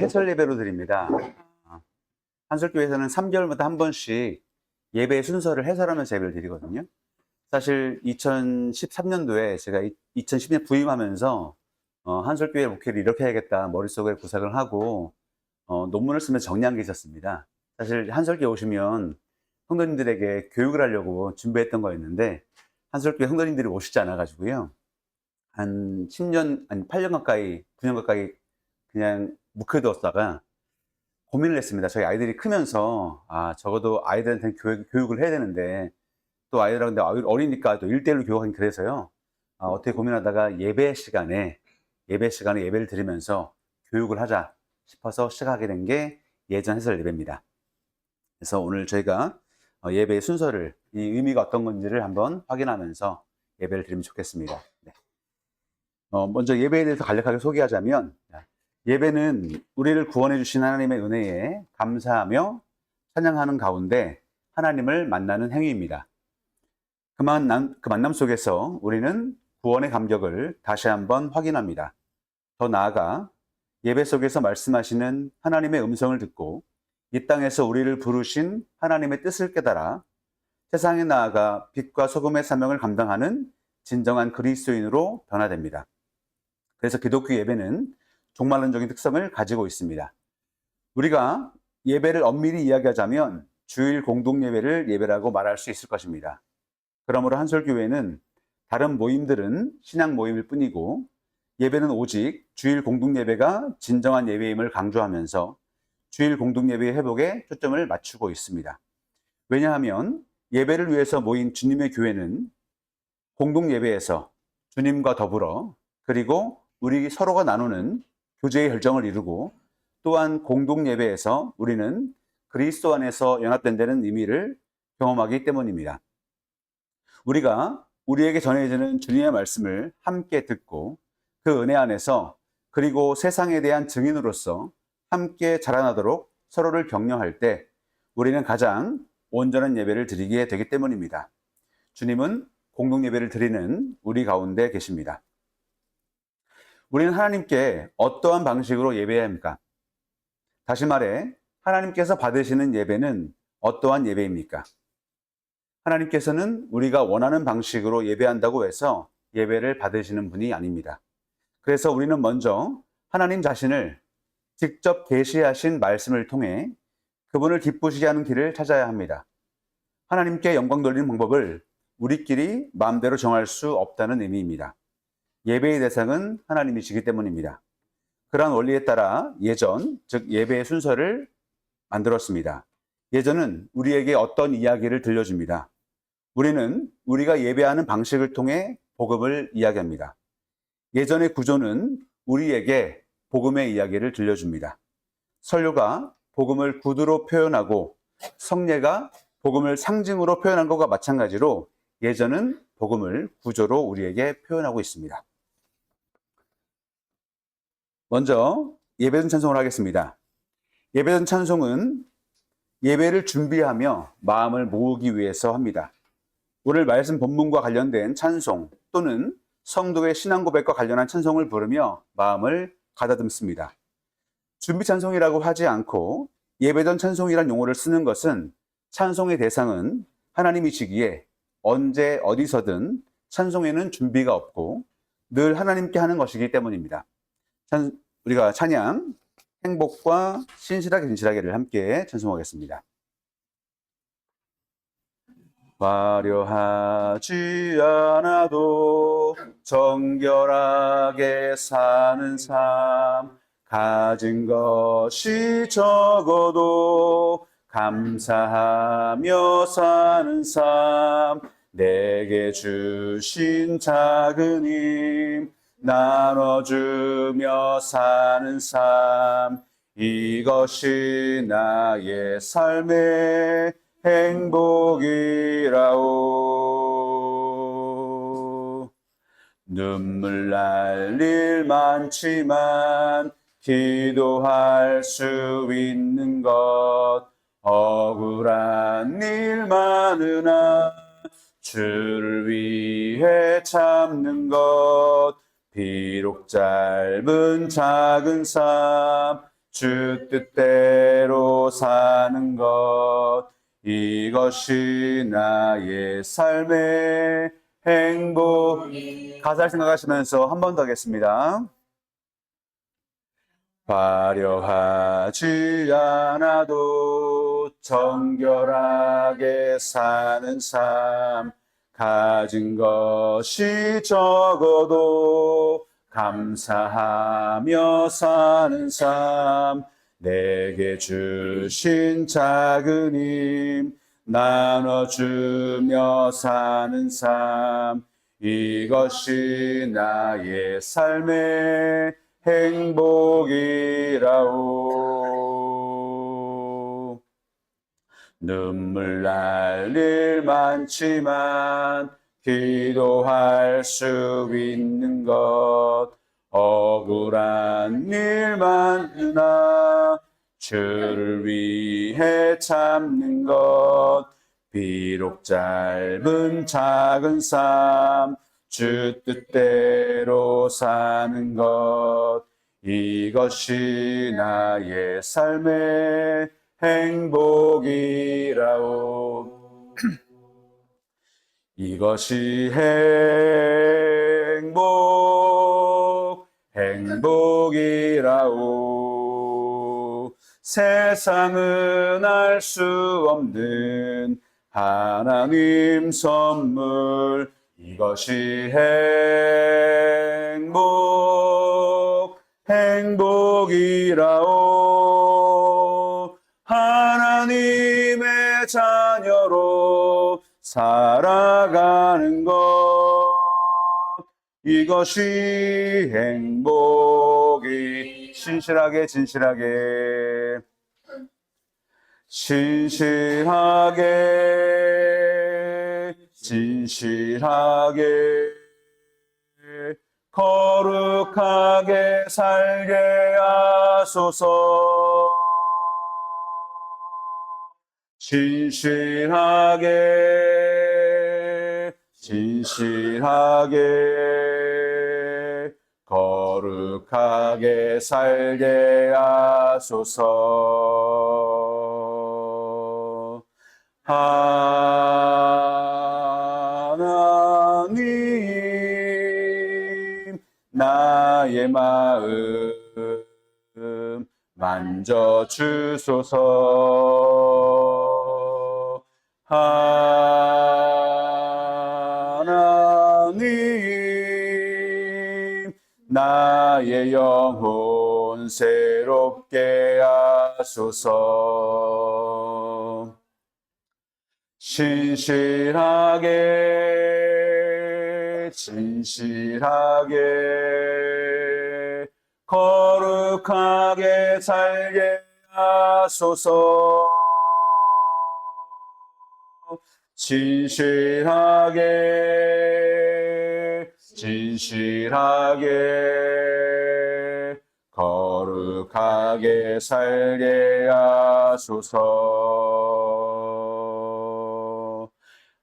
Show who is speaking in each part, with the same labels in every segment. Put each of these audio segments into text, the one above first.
Speaker 1: 해설 예배로 드립니다. 한솔교회에서는 3개월마다 한 번씩 예배 순서를 해설하면서 예배를 드리거든요. 사실 2013년도에 제가 2010년 부임하면서 한솔교회 목회를 이렇게 해야겠다 머릿속에 구상을 하고 논문을 쓰면서 정리한 게 있었습니다. 사실 한솔교회 오시면 성도님들에게 교육을 하려고 준비했던 거였는데 한솔교회 성도님들이 오시지 않아가지고요. 한 10년, 아니 8년 가까이, 9년 가까이 그냥 묵혀두었다가 고민을 했습니다. 저희 아이들이 크면서 적어도 아이들한테는 교육을 해야 되는데 또 아이들하고 어리니까 또 1대1로 교육하기 그래서요. 어떻게 고민하다가 예배 시간에 예배를 드리면서 교육을 하자 싶어서 시작하게 된 게 예전 해설 예배입니다. 그래서 오늘 저희가 예배의 순서를, 이 의미가 어떤 건지를 한번 확인하면서 예배를 드리면 좋겠습니다. 네. 먼저 예배에 대해서 간략하게 소개하자면, 예배는 우리를 구원해 주신 하나님의 은혜에 감사하며 찬양하는 가운데 하나님을 만나는 행위입니다. 그 만남 속에서 우리는 구원의 감격을 다시 한번 확인합니다. 더 나아가 예배 속에서 말씀하시는 하나님의 음성을 듣고 이 땅에서 우리를 부르신 하나님의 뜻을 깨달아 세상에 나아가 빛과 소금의 사명을 감당하는 진정한 그리스도인으로 변화됩니다. 그래서 기독교 예배는 종말론적인 특성을 가지고 있습니다. 우리가 예배를 엄밀히 이야기하자면 주일 공동예배를 예배라고 말할 수 있을 것입니다. 그러므로 한솔교회는 다른 모임들은 신앙 모임일 뿐이고 예배는 오직 주일 공동예배가 진정한 예배임을 강조하면서 주일 공동예배의 회복에 초점을 맞추고 있습니다. 왜냐하면 예배를 위해서 모인 주님의 교회는 공동예배에서 주님과 더불어 그리고 우리 서로가 나누는 교제의 혈정을 이루고 또한 공동예배에서 우리는 그리스도 안에서 연합된다는 의미를 경험하기 때문입니다. 우리가 우리에게 전해지는 주님의 말씀을 함께 듣고 그 은혜 안에서 그리고 세상에 대한 증인으로서 함께 자라나도록 서로를 격려할 때 우리는 가장 온전한 예배를 드리게 되기 때문입니다. 주님은 공동예배를 드리는 우리 가운데 계십니다. 우리는 하나님께 어떠한 방식으로 예배해야 합니까? 다시 말해, 하나님께서 받으시는 예배는 어떠한 예배입니까? 하나님께서는 우리가 원하는 방식으로 예배한다고 해서 예배를 받으시는 분이 아닙니다. 그래서 우리는 먼저 하나님 자신을 직접 계시하신 말씀을 통해 그분을 기쁘시게 하는 길을 찾아야 합니다. 하나님께 영광 돌리는 방법을 우리끼리 마음대로 정할 수 없다는 의미입니다. 예배의 대상은 하나님이시기 때문입니다. 그러한 원리에 따라 예전, 즉 예배의 순서를 만들었습니다. 예전은 우리에게 어떤 이야기를 들려줍니다. 우리는 우리가 예배하는 방식을 통해 복음을 이야기합니다. 예전의 구조는 우리에게 복음의 이야기를 들려줍니다. 설교가 복음을 구두로 표현하고 성례가 복음을 상징으로 표현한 것과 마찬가지로 예전은 복음을 구조로 우리에게 표현하고 있습니다. 먼저 예배전 찬송을 하겠습니다. 예배전 찬송은 예배를 준비하며 마음을 모으기 위해서 합니다. 오늘 말씀 본문과 관련된 찬송 또는 성도의 신앙 고백과 관련한 찬송을 부르며 마음을 가다듬습니다. 준비 찬송이라고 하지 않고 예배전 찬송이란 용어를 쓰는 것은 찬송의 대상은 하나님이시기에 언제 어디서든 찬송에는 준비가 없고 늘 하나님께 하는 것이기 때문입니다. 우리가 찬양, 행복과 신실하게 진실하게를 함께 찬송하겠습니다. 화려하지 않아도 정결하게 사는 삶, 가진 것이 적어도 감사하며 사는 삶, 내게 주신 작은 힘 나눠주며 사는 삶, 이것이 나의 삶의 행복이라오. 눈물 날 일 많지만 기도할 수 있는 것, 억울한 일 많으나 주를 위해 참는 것, 비록 짧은 작은 삶, 주 뜻대로 사는 것, 이것이 나의 삶의 행복. 가사를 생각하시면서 한 번 더 하겠습니다. 화려하지 않아도 정결하게 사는 삶, 가진 것이 적어도 감사하며 사는 삶, 내게 주신 작은 힘 나눠주며 사는 삶, 이것이 나의 삶의 행복이라오. 눈물 날 일 많지만 기도할 수 있는 것, 억울한 일 많으나 주를 위해 참는 것, 비록 짧은 작은 삶, 주 뜻대로 사는 것, 이것이 나의 삶의 행복이라오. 이것이 행복이라오. 세상은 알 수 없는 하나님 선물, 이것이 행복이라오. 하나님의 자녀로 살아가는 것, 이것이 행복이. 신실하게 진실하게 거룩하게 살게 하소서. 진실하게 거룩하게 살게 하소서. 하나님, 나의 마음 만져주소서. 하나님, 나의 영혼 새롭게 하소서. 진실하게 거룩하게 살게 하소서. 진실하게 거룩하게 살게 하소서.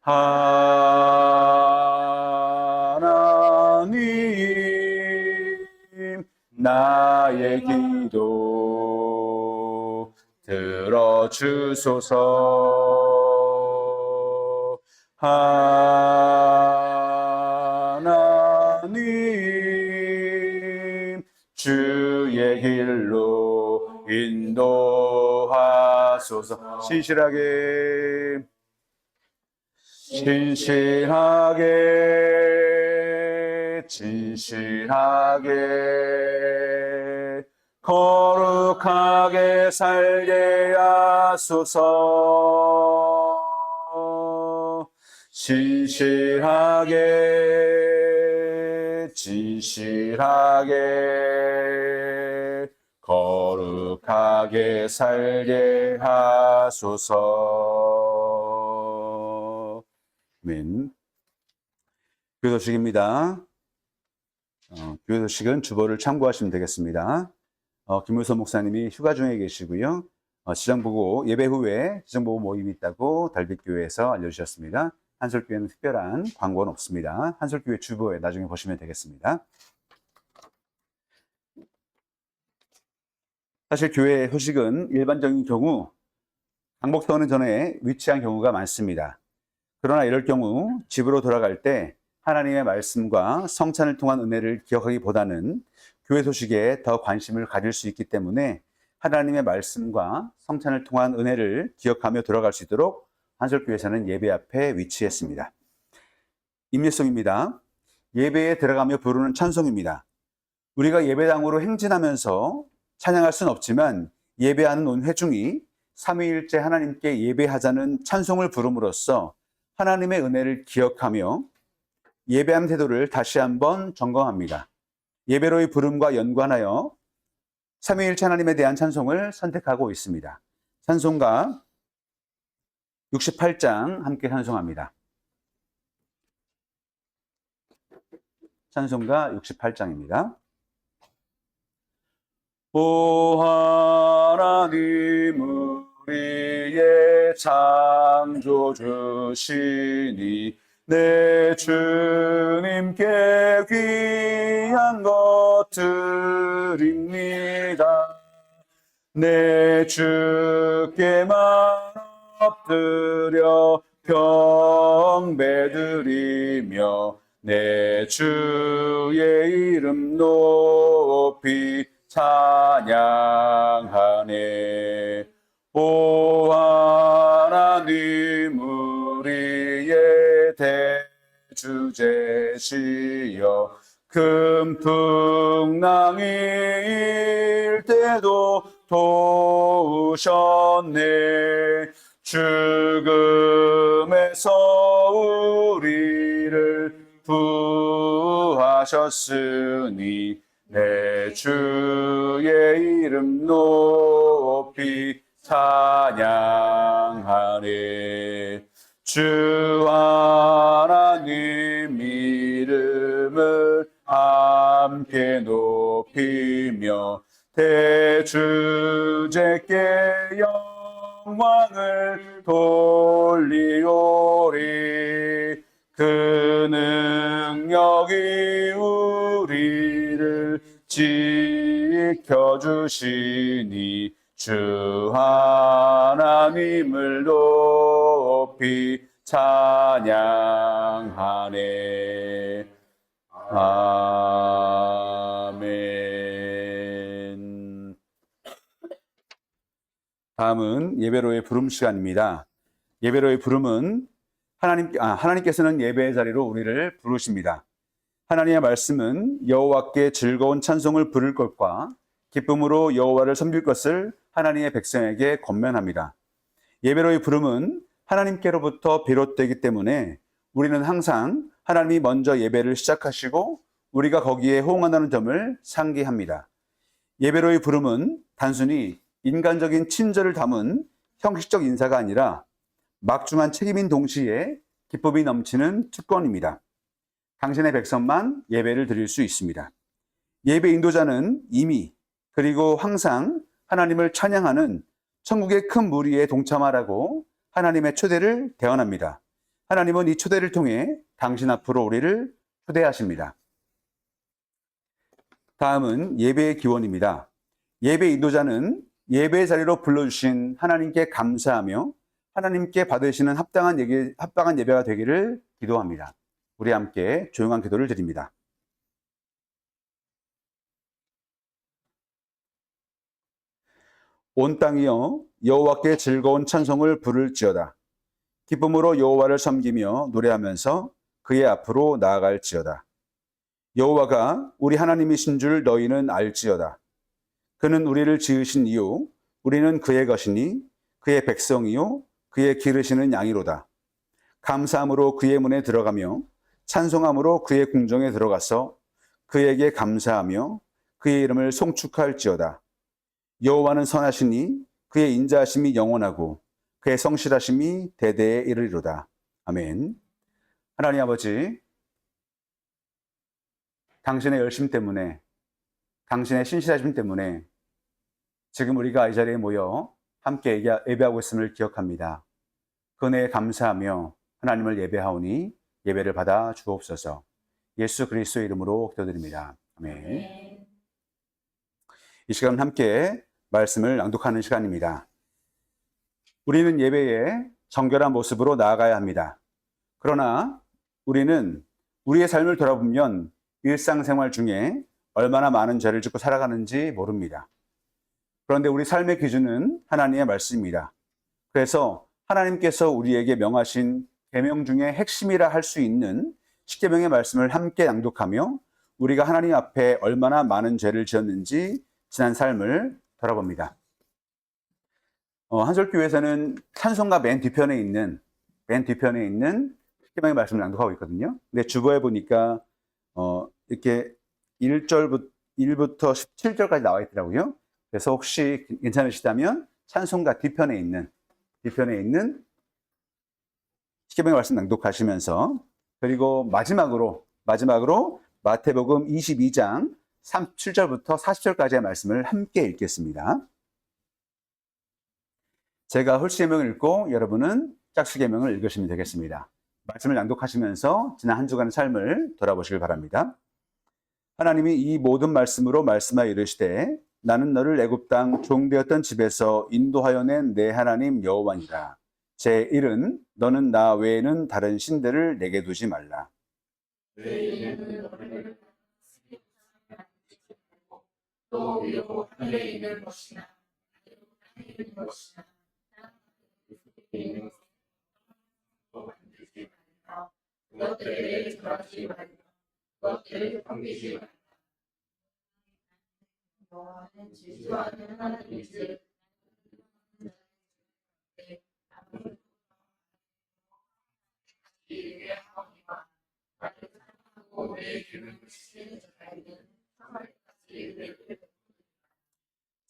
Speaker 1: 하나님, 나의 기도 들어주소서. 하나님, 주의 길로 인도하소서. 진실하게 거룩하게 살게 하소서. 진실하게 거룩하게 살게 하소서. 아멘. 교도식입니다. 교도식은 주보를 참고하시면 되겠습니다. 김무선 목사님이 휴가 중에 계시고요. 지정보고 예배 후에 지정보고 모임이 있다고 달빛교회에서 알려주셨습니다. 한솔교회는 특별한 광고는 없습니다. 한솔교회 주보에 나중에 보시면 되겠습니다. 사실 교회 소식은 일반적인 경우 강복서는 전에 위치한 경우가 많습니다. 그러나 이럴 경우 집으로 돌아갈 때 하나님의 말씀과 성찬을 통한 은혜를 기억하기보다는 교회 소식에 더 관심을 가질 수 있기 때문에 하나님의 말씀과 성찬을 통한 은혜를 기억하며 돌아갈 수 있도록 한솔교회에서는 예배 앞에 위치했습니다. 임예송입니다. 예배에 들어가며 부르는 찬송입니다. 우리가 예배당으로 행진하면서 찬양할 수는 없지만 예배하는 온 회중이 삼위일체 하나님께 예배하자는 찬송을 부름으로써 하나님의 은혜를 기억하며 예배하는 태도를 다시 한번 점검합니다. 예배로의 부름과 연관하여 삼위일체 하나님에 대한 찬송을 선택하고 있습니다. 찬송가 68장 함께 찬송합니다. 찬송가 68장입니다. 오 하나님 우리의 창조주시니 내 주님께 귀한 것 드립니다. 내 주께만 엎드려 경배드리며 내 주의 이름 높이 찬양하네. 오 하나님 우리의 대주제시여 금풍랑일 때도 도우셨네. 죽음에서 우리를 구하셨으니 내 주의 이름 높이 찬양하네. 주 하나님 이름을 함께 높이며 대주제께 영광을 돌리오리. 그 능력이 우리를 지켜주시니 주 하나님을 높이 찬양하네. 아멘. 다음은 예배로의 부름 시간입니다. 예배로의 부름은 하나님께서는 예배의 자리로 우리를 부르십니다. 하나님의 말씀은 여호와께 즐거운 찬송을 부를 것과 기쁨으로 여호와를 섬길 것을 하나님의 백성에게 권면합니다. 예배로의 부름은 하나님께로부터 비롯되기 때문에 우리는 항상 하나님이 먼저 예배를 시작하시고 우리가 거기에 호응한다는 점을 상기합니다. 예배로의 부름은 단순히 인간적인 친절을 담은 형식적 인사가 아니라 막중한 책임인 동시에 기쁨이 넘치는 특권입니다. 당신의 백성만 예배를 드릴 수 있습니다. 예배 인도자는 이미 그리고 항상 하나님을 찬양하는 천국의 큰 무리에 동참하라고 하나님의 초대를 대언합니다. 하나님은 이 초대를 통해 당신 앞으로 우리를 초대하십니다. 다음은 예배의 기원입니다. 예배 인도자는 예배의 자리로 불러주신 하나님께 감사하며 하나님께 받으시는 합당한 예배가 되기를 기도합니다. 우리 함께 조용한 기도를 드립니다. 온 땅이여 여호와께 즐거운 찬송을 부를지어다. 기쁨으로 여호와를 섬기며 노래하면서 그의 앞으로 나아갈지어다. 여호와가 우리 하나님이신 줄 너희는 알지어다. 그는 우리를 지으신 이유 우리는 그의 것이니 그의 백성이요 그의 기르시는 양이로다. 감사함으로 그의 문에 들어가며 찬송함으로 그의 궁정에 들어가서 그에게 감사하며 그의 이름을 송축할지어다. 여호와는 선하시니 그의 인자하심이 영원하고 그의 성실하심이 대대에 이르리로다. 아멘. 하나님 아버지, 당신의 열심 때문에, 당신의 신실하심 때문에 지금 우리가 이 자리에 모여 함께 예배하고 있음을 기억합니다. 그 은혜에 감사하며 하나님을 예배하오니 예배를 받아 주옵소서. 예수 그리스도의 이름으로 기도드립니다. 아멘. 이 시간 함께 말씀을 낭독하는 시간입니다. 우리는 예배에 정결한 모습으로 나아가야 합니다. 그러나 우리는 우리의 삶을 돌아보면 일상생활 중에 얼마나 많은 죄를 짓고 살아가는지 모릅니다. 그런데 우리 삶의 기준은 하나님의 말씀입니다. 그래서 하나님께서 우리에게 명하신 계명 중에 핵심이라 할 수 있는 십계명의 말씀을 함께 낭독하며 우리가 하나님 앞에 얼마나 많은 죄를 지었는지 지난 삶을 돌아봅니다. 한솔교회에서는 찬송가 맨 뒤편에 있는 십계명의 말씀을 낭독하고 있거든요. 근데 주보에 보니까 이렇게 1부터 17절까지 나와 있더라고요. 그래서 혹시 괜찮으시다면 찬송가 뒤편에 있는 십계명의 말씀 낭독하시면서, 그리고 마지막으로 마태복음 22장 37절부터 40절까지의 말씀을 함께 읽겠습니다. 제가 홀수계명을 읽고 여러분은 짝수계명을 읽으시면 되겠습니다. 말씀을 낭독하시면서 지난 한 주간의 삶을 돌아보시길 바랍니다. 하나님이 이 모든 말씀으로 말씀하여 이르시되 나는 너를 애굽 땅 종되었던 집에서 인도하여 낸 내 하나님 여호와니라. 제 1은 너는 나 외에는 다른 신들을 내게 두지 말라. 또 위로 하늘에 있는 것이나 그것들을 절하지 말라. 그것들을 섬기지 말라. 여호와는 질투하는 하나님이시니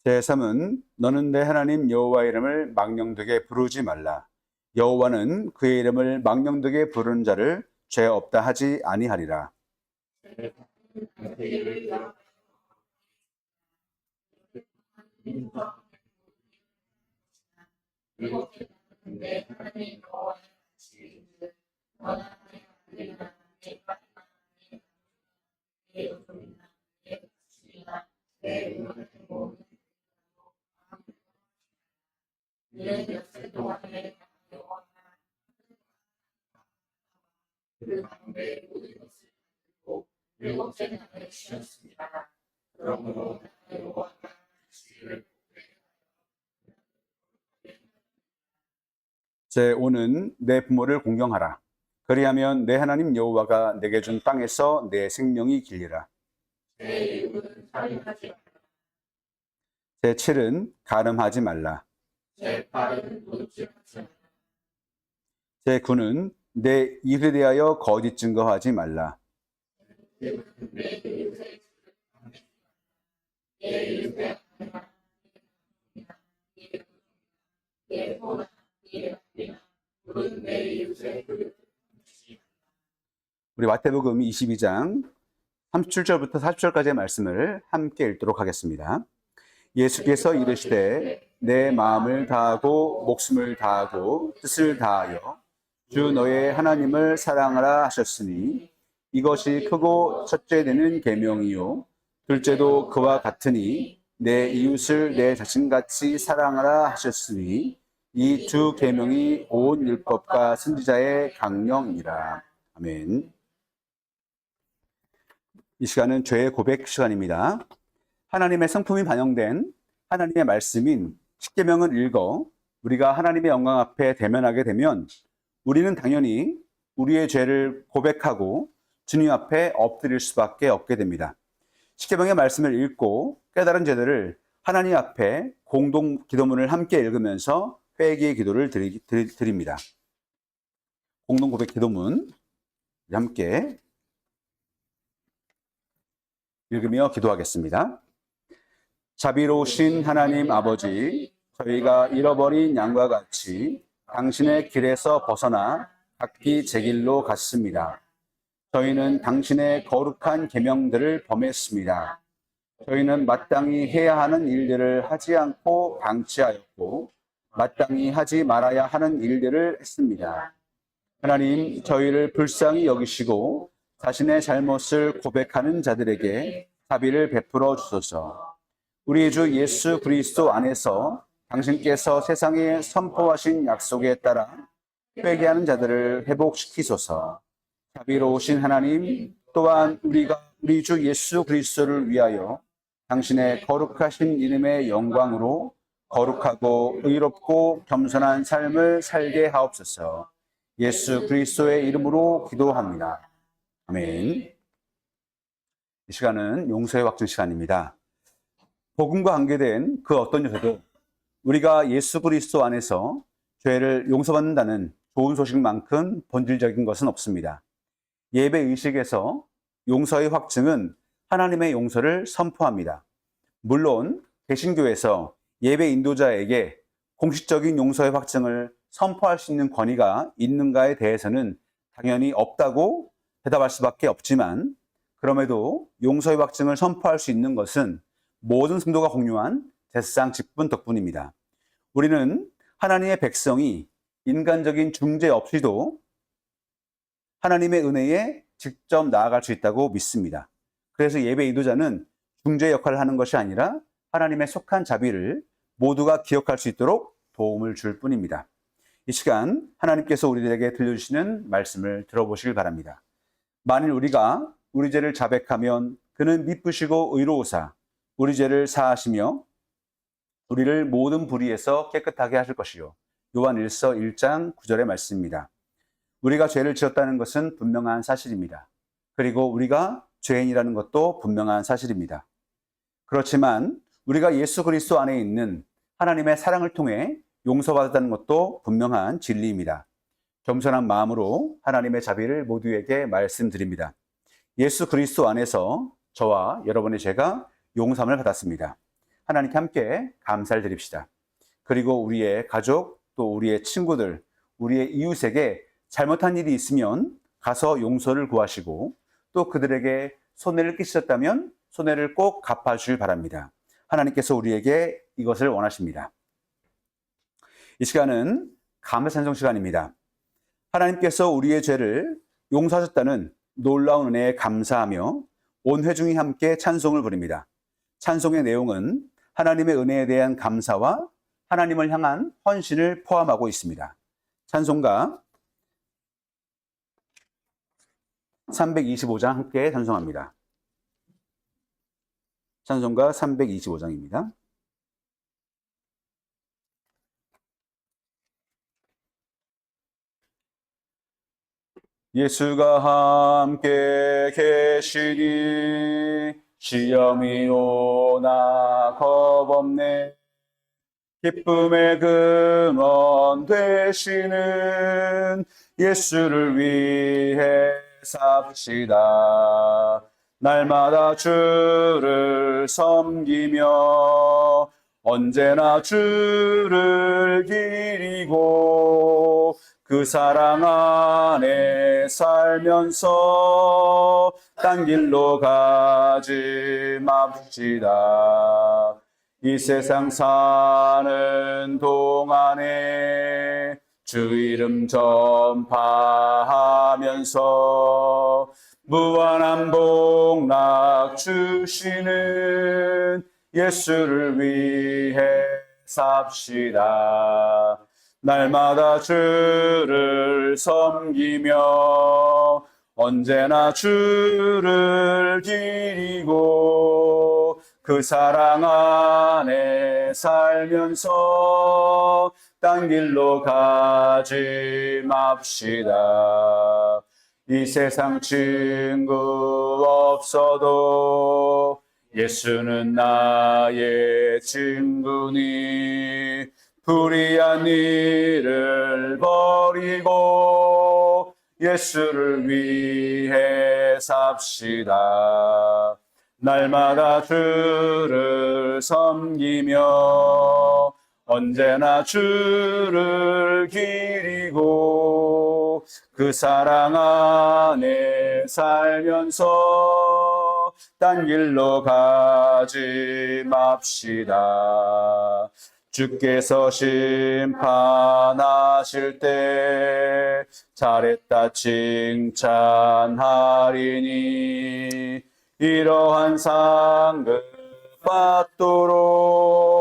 Speaker 1: 제3은 너는 내 하나님 여호와 이름을 망령되게 부르지 말라. 여호와는 그의 이름을 망령되게 부르는 자를 죄 없다 하지 아니하리라. 제5는 내 부모를 공경하라. 그리하면 내 하나님 여호와가 내게 준 땅에서 내 생명이 길리라. 제7은 간음하지 말라. 제9는 내 이웃에 대하여 거짓 증거하지 말라. 우리 마태복음 22장 37절부터 40절까지의 말씀을 함께 읽도록 하겠습니다. 예수께서 이르시되 내 마음을 다하고 목숨을 다하고 뜻을 다하여 주 너의 하나님을 사랑하라 하셨으니 이것이 크고 첫째 되는 계명이요 둘째도 그와 같으니 내 이웃을 내 자신같이 사랑하라 하셨으니 이 두 계명이 온 율법과 선지자의 강령이라. 아멘. 이 시간은 죄의 고백 시간입니다. 하나님의 성품이 반영된 하나님의 말씀인 십계명을 읽어 우리가 하나님의 영광 앞에 대면하게 되면 우리는 당연히 우리의 죄를 고백하고 주님 앞에 엎드릴 수밖에 없게 됩니다. 십계명의 말씀을 읽고 깨달은 죄들을 하나님 앞에 공동 기도문을 함께 읽으면서 회개의 기도를 드립니다. 공동 고백 기도문 함께 읽으며 기도하겠습니다. 자비로우신 하나님 아버지, 저희가 잃어버린 양과 같이 당신의 길에서 벗어나 각기 제 길로 갔습니다. 저희는 당신의 거룩한 계명들을 범했습니다. 저희는 마땅히 해야 하는 일들을 하지 않고 방치하였고 마땅히 하지 말아야 하는 일들을 했습니다. 하나님, 저희를 불쌍히 여기시고 자신의 잘못을 고백하는 자들에게 자비를 베풀어 주소서. 우리 주 예수 그리스도 안에서 당신께서 세상에 선포하신 약속에 따라 회개하는 자들을 회복시키소서. 자비로우신 하나님, 또한 우리 주 예수 그리스도를 위하여 당신의 거룩하신 이름의 영광으로 거룩하고 의롭고 겸손한 삶을 살게 하옵소서. 예수 그리스도의 이름으로 기도합니다. 아멘. 이 시간은 용서의 확증 시간입니다. 복음과 관계된 그 어떤 요소도 우리가 예수 그리스도 안에서 죄를 용서받는다는 좋은 소식만큼 본질적인 것은 없습니다. 예배 의식에서 용서의 확증은 하나님의 용서를 선포합니다. 물론 개신교에서 예배 인도자에게 공식적인 용서의 확증을 선포할 수 있는 권위가 있는가에 대해서는 당연히 없다고 대답할 수밖에 없지만, 그럼에도 용서의 확증을 선포할 수 있는 것은 모든 성도가 공유한 제사장 직분 덕분입니다. 우리는 하나님의 백성이 인간적인 중재 없이도 하나님의 은혜에 직접 나아갈 수 있다고 믿습니다. 그래서 예배 인도자는 중재 역할을 하는 것이 아니라 하나님의 속한 자비를 모두가 기억할 수 있도록 도움을 줄 뿐입니다. 이 시간 하나님께서 우리들에게 들려주시는 말씀을 들어보시길 바랍니다. 만일 우리가 우리 죄를 자백하면 그는 미쁘시고 의로우사 우리 죄를 사하시며 우리를 모든 불의에서 깨끗하게 하실 것이요. 요한 1서 1장 9절의 말씀입니다. 우리가 죄를 지었다는 것은 분명한 사실입니다. 그리고 우리가 죄인이라는 것도 분명한 사실입니다. 그렇지만 우리가 예수 그리스도 안에 있는 하나님의 사랑을 통해 용서받았다는 것도 분명한 진리입니다. 겸손한 마음으로 하나님의 자비를 모두에게 말씀드립니다. 예수 그리스도 안에서 저와 여러분의 죄가 용서함을 받았습니다. 하나님께 함께 감사를 드립시다. 그리고 우리의 가족, 또 우리의 친구들, 우리의 이웃에게 잘못한 일이 있으면 가서 용서를 구하시고, 또 그들에게 손해를 끼치셨다면 손해를 꼭 갚아주길 바랍니다. 하나님께서 우리에게 이것을 원하십니다. 이 시간은 감사 찬송 시간입니다. 하나님께서 우리의 죄를 용서하셨다는 놀라운 은혜에 감사하며 온 회중이 함께 찬송을 부릅니다. 찬송의 내용은 하나님의 은혜에 대한 감사와 하나님을 향한 헌신을 포함하고 있습니다. 찬송가 325장 함께 찬송합니다. 찬송가 325장입니다. 예수가 함께 계시니 시험이 오나 겁없네. 기쁨의 근원 되시는 예수를 위해 삽시다. 날마다 주를 섬기며 언제나 주를 기리고 그 사랑 안에 살면서 딴 길로 가지 맙시다. 이 세상 사는 동안에 주 이름 전파하면서 무한한 복락 주시는 예수를 위해 삽시다. 날마다 주를 섬기며 언제나 주를 기리고 그 사랑 안에 살면서 딴 길로 가지 맙시다. 이 세상 친구 없어도 예수는 나의 친구니 불의한 일을 버리고 예수를 위해 삽시다. 날마다 주를 섬기며 언제나 주를 기리고 그 사랑 안에 살면서 딴 길로 가지 맙시다. 주께서 심판하실 때 잘했다 칭찬하리니 이러한 상급 받도록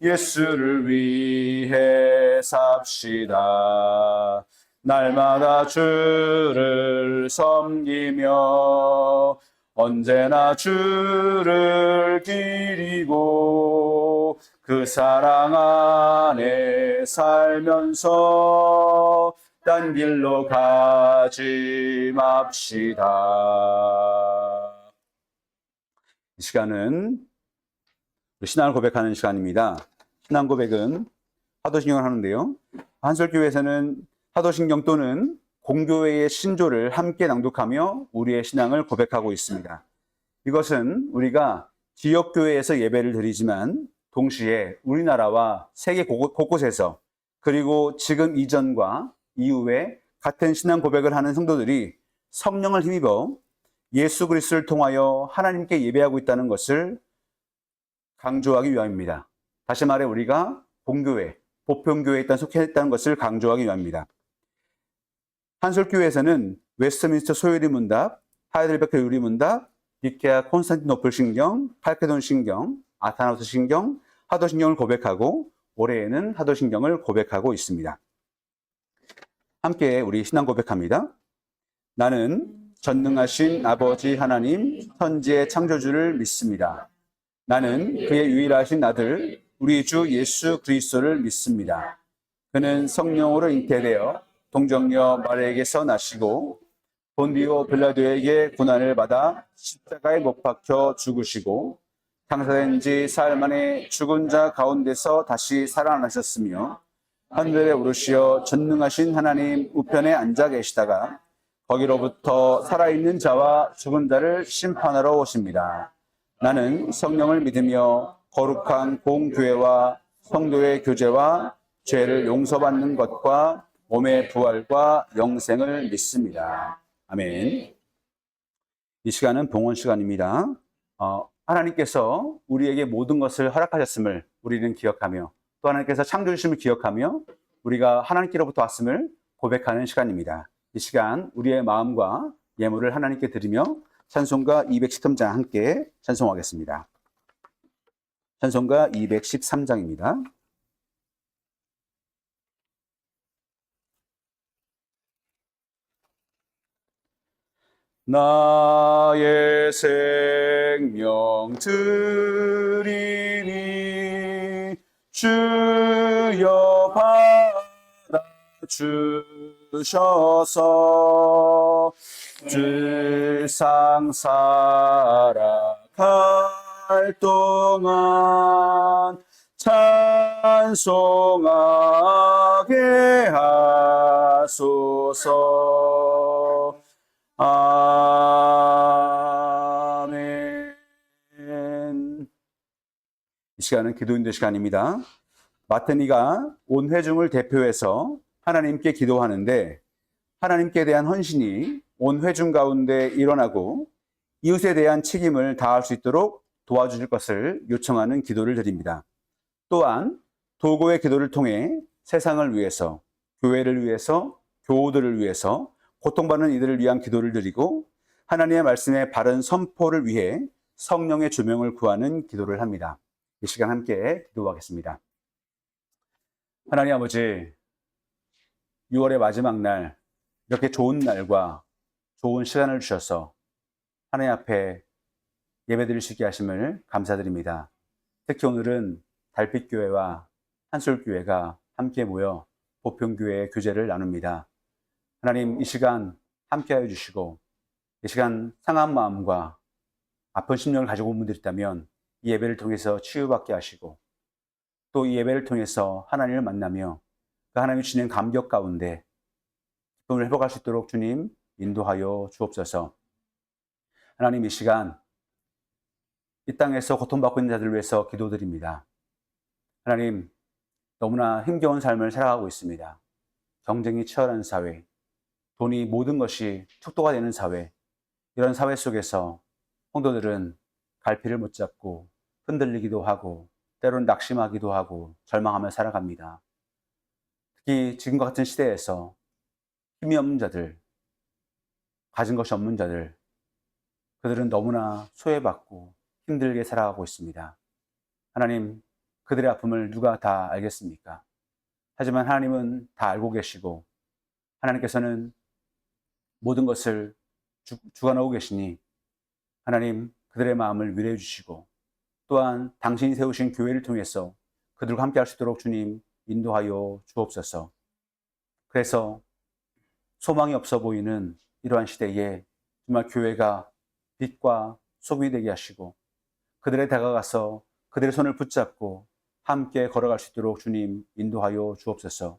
Speaker 1: 예수를 위해 삽시다. 날마다 주를 섬기며 언제나 주를 기리고 그 사랑 안에 살면서 딴 길로 가지 맙시다. 이 시간은 신앙을 고백하는 시간입니다. 신앙 고백은 사도신경을 하는데요. 한솔교회에서는 사도신경 또는 공교회의 신조를 함께 낭독하며 우리의 신앙을 고백하고 있습니다. 이것은 우리가 지역교회에서 예배를 드리지만 동시에 우리나라와 세계 곳곳에서 그리고 지금 이전과 이후에 같은 신앙 고백을 하는 성도들이 성령을 힘입어 예수 그리스도를 통하여 하나님께 예배하고 있다는 것을 강조하기 위함입니다. 다시 말해 우리가 본교회, 보편교회에 속해 있다는 것을 강조하기 위함입니다. 한솔교회에서는 웨스트민스터 소요리 문답, 하이델베르크 유리 문답, 니케아 콘스탄티노플 신경, 칼케돈 신경, 아타나우스 신경, 사도신경을 고백하고 올해에는 사도신경을 고백하고 있습니다. 함께 우리 신앙 고백합니다. 나는 전능하신 아버지 하나님 천지의 창조주를 믿습니다. 나는 그의 유일하신 아들 우리 주 예수 그리스도를 믿습니다. 그는 성령으로 잉태되어 동정녀 마리아에게서 나시고 본디오 빌라도에게 고난을 받아 십자가에 못 박혀 죽으시고 장사된 지 사흘 만에 죽은 자 가운데서 다시 살아나셨으며 하늘에 오르시어 전능하신 하나님 우편에 앉아 계시다가 거기로부터 살아있는 자와 죽은 자를 심판하러 오십니다. 나는 성령을 믿으며 거룩한 공교회와 성도의 교제와 죄를 용서받는 것과 몸의 부활과 영생을 믿습니다. 아멘. 이 시간은 봉헌 시간입니다. 하나님께서 우리에게 모든 것을 허락하셨음을 우리는 기억하며 또 하나님께서 창조주심을 기억하며 우리가 하나님께로부터 왔음을 고백하는 시간입니다. 이 시간 우리의 마음과 예물을 하나님께 드리며 찬송가 213장 함께 찬송하겠습니다. 찬송가 213장입니다. 나의 생명 드리니 주여 받아주셔서 불상 살아갈 동안 찬송하게 하소서. 아멘. 이 시간은 기도인도 시간입니다. 마태니가 온 회중을 대표해서 하나님께 기도하는데 하나님께 대한 헌신이 온 회중 가운데 일어나고 이웃에 대한 책임을 다할 수 있도록 도와주실 것을 요청하는 기도를 드립니다. 또한 도고의 기도를 통해 세상을 위해서, 교회를 위해서, 교우들을 위해서 고통받는 이들을 위한 기도를 드리고 하나님의 말씀의 바른 선포를 위해 성령의 조명을 구하는 기도를 합니다. 이 시간 함께 기도하겠습니다. 하나님 아버지, 6월의 마지막 날 이렇게 좋은 날과 좋은 시간을 주셔서 하나님 앞에 예배드릴 수 있게 하심을 감사드립니다. 특히 오늘은 달빛교회와 한솔교회가 함께 모여 보편교회의 교제를 나눕니다. 하나님 이 시간 함께하여 주시고 이 시간 상한 마음과 아픈 심령을 가지고 온 분들이 있다면 이 예배를 통해서 치유받게 하시고 또 이 예배를 통해서 하나님을 만나며 그 하나님이 주시는 감격 가운데 기쁨을 회복할 수 있도록 주님 인도하여 주옵소서. 하나님 이 시간 이 땅에서 고통받고 있는 자들을 위해서 기도드립니다. 하나님 너무나 힘겨운 삶을 살아가고 있습니다. 경쟁이 치열한 사회, 돈이 모든 것이 척도가 되는 사회, 이런 사회 속에서 성도들은 갈피를 못 잡고 흔들리기도 하고 때로는 낙심하기도 하고 절망하며 살아갑니다. 특히 지금과 같은 시대에서 힘이 없는 자들, 가진 것이 없는 자들, 그들은 너무나 소외받고 힘들게 살아가고 있습니다. 하나님, 그들의 아픔을 누가 다 알겠습니까? 하지만 하나님은 다 알고 계시고 하나님께서는 모든 것을 주관하고 계시니 하나님, 그들의 마음을 위로해 주시고 또한 당신이 세우신 교회를 통해서 그들과 함께 할 수 있도록 주님 인도하여 주옵소서. 그래서 소망이 없어 보이는 이러한 시대에 정말 교회가 빛과 소금이 되게 하시고 그들에 다가가서 그들의 손을 붙잡고 함께 걸어갈 수 있도록 주님 인도하여 주옵소서.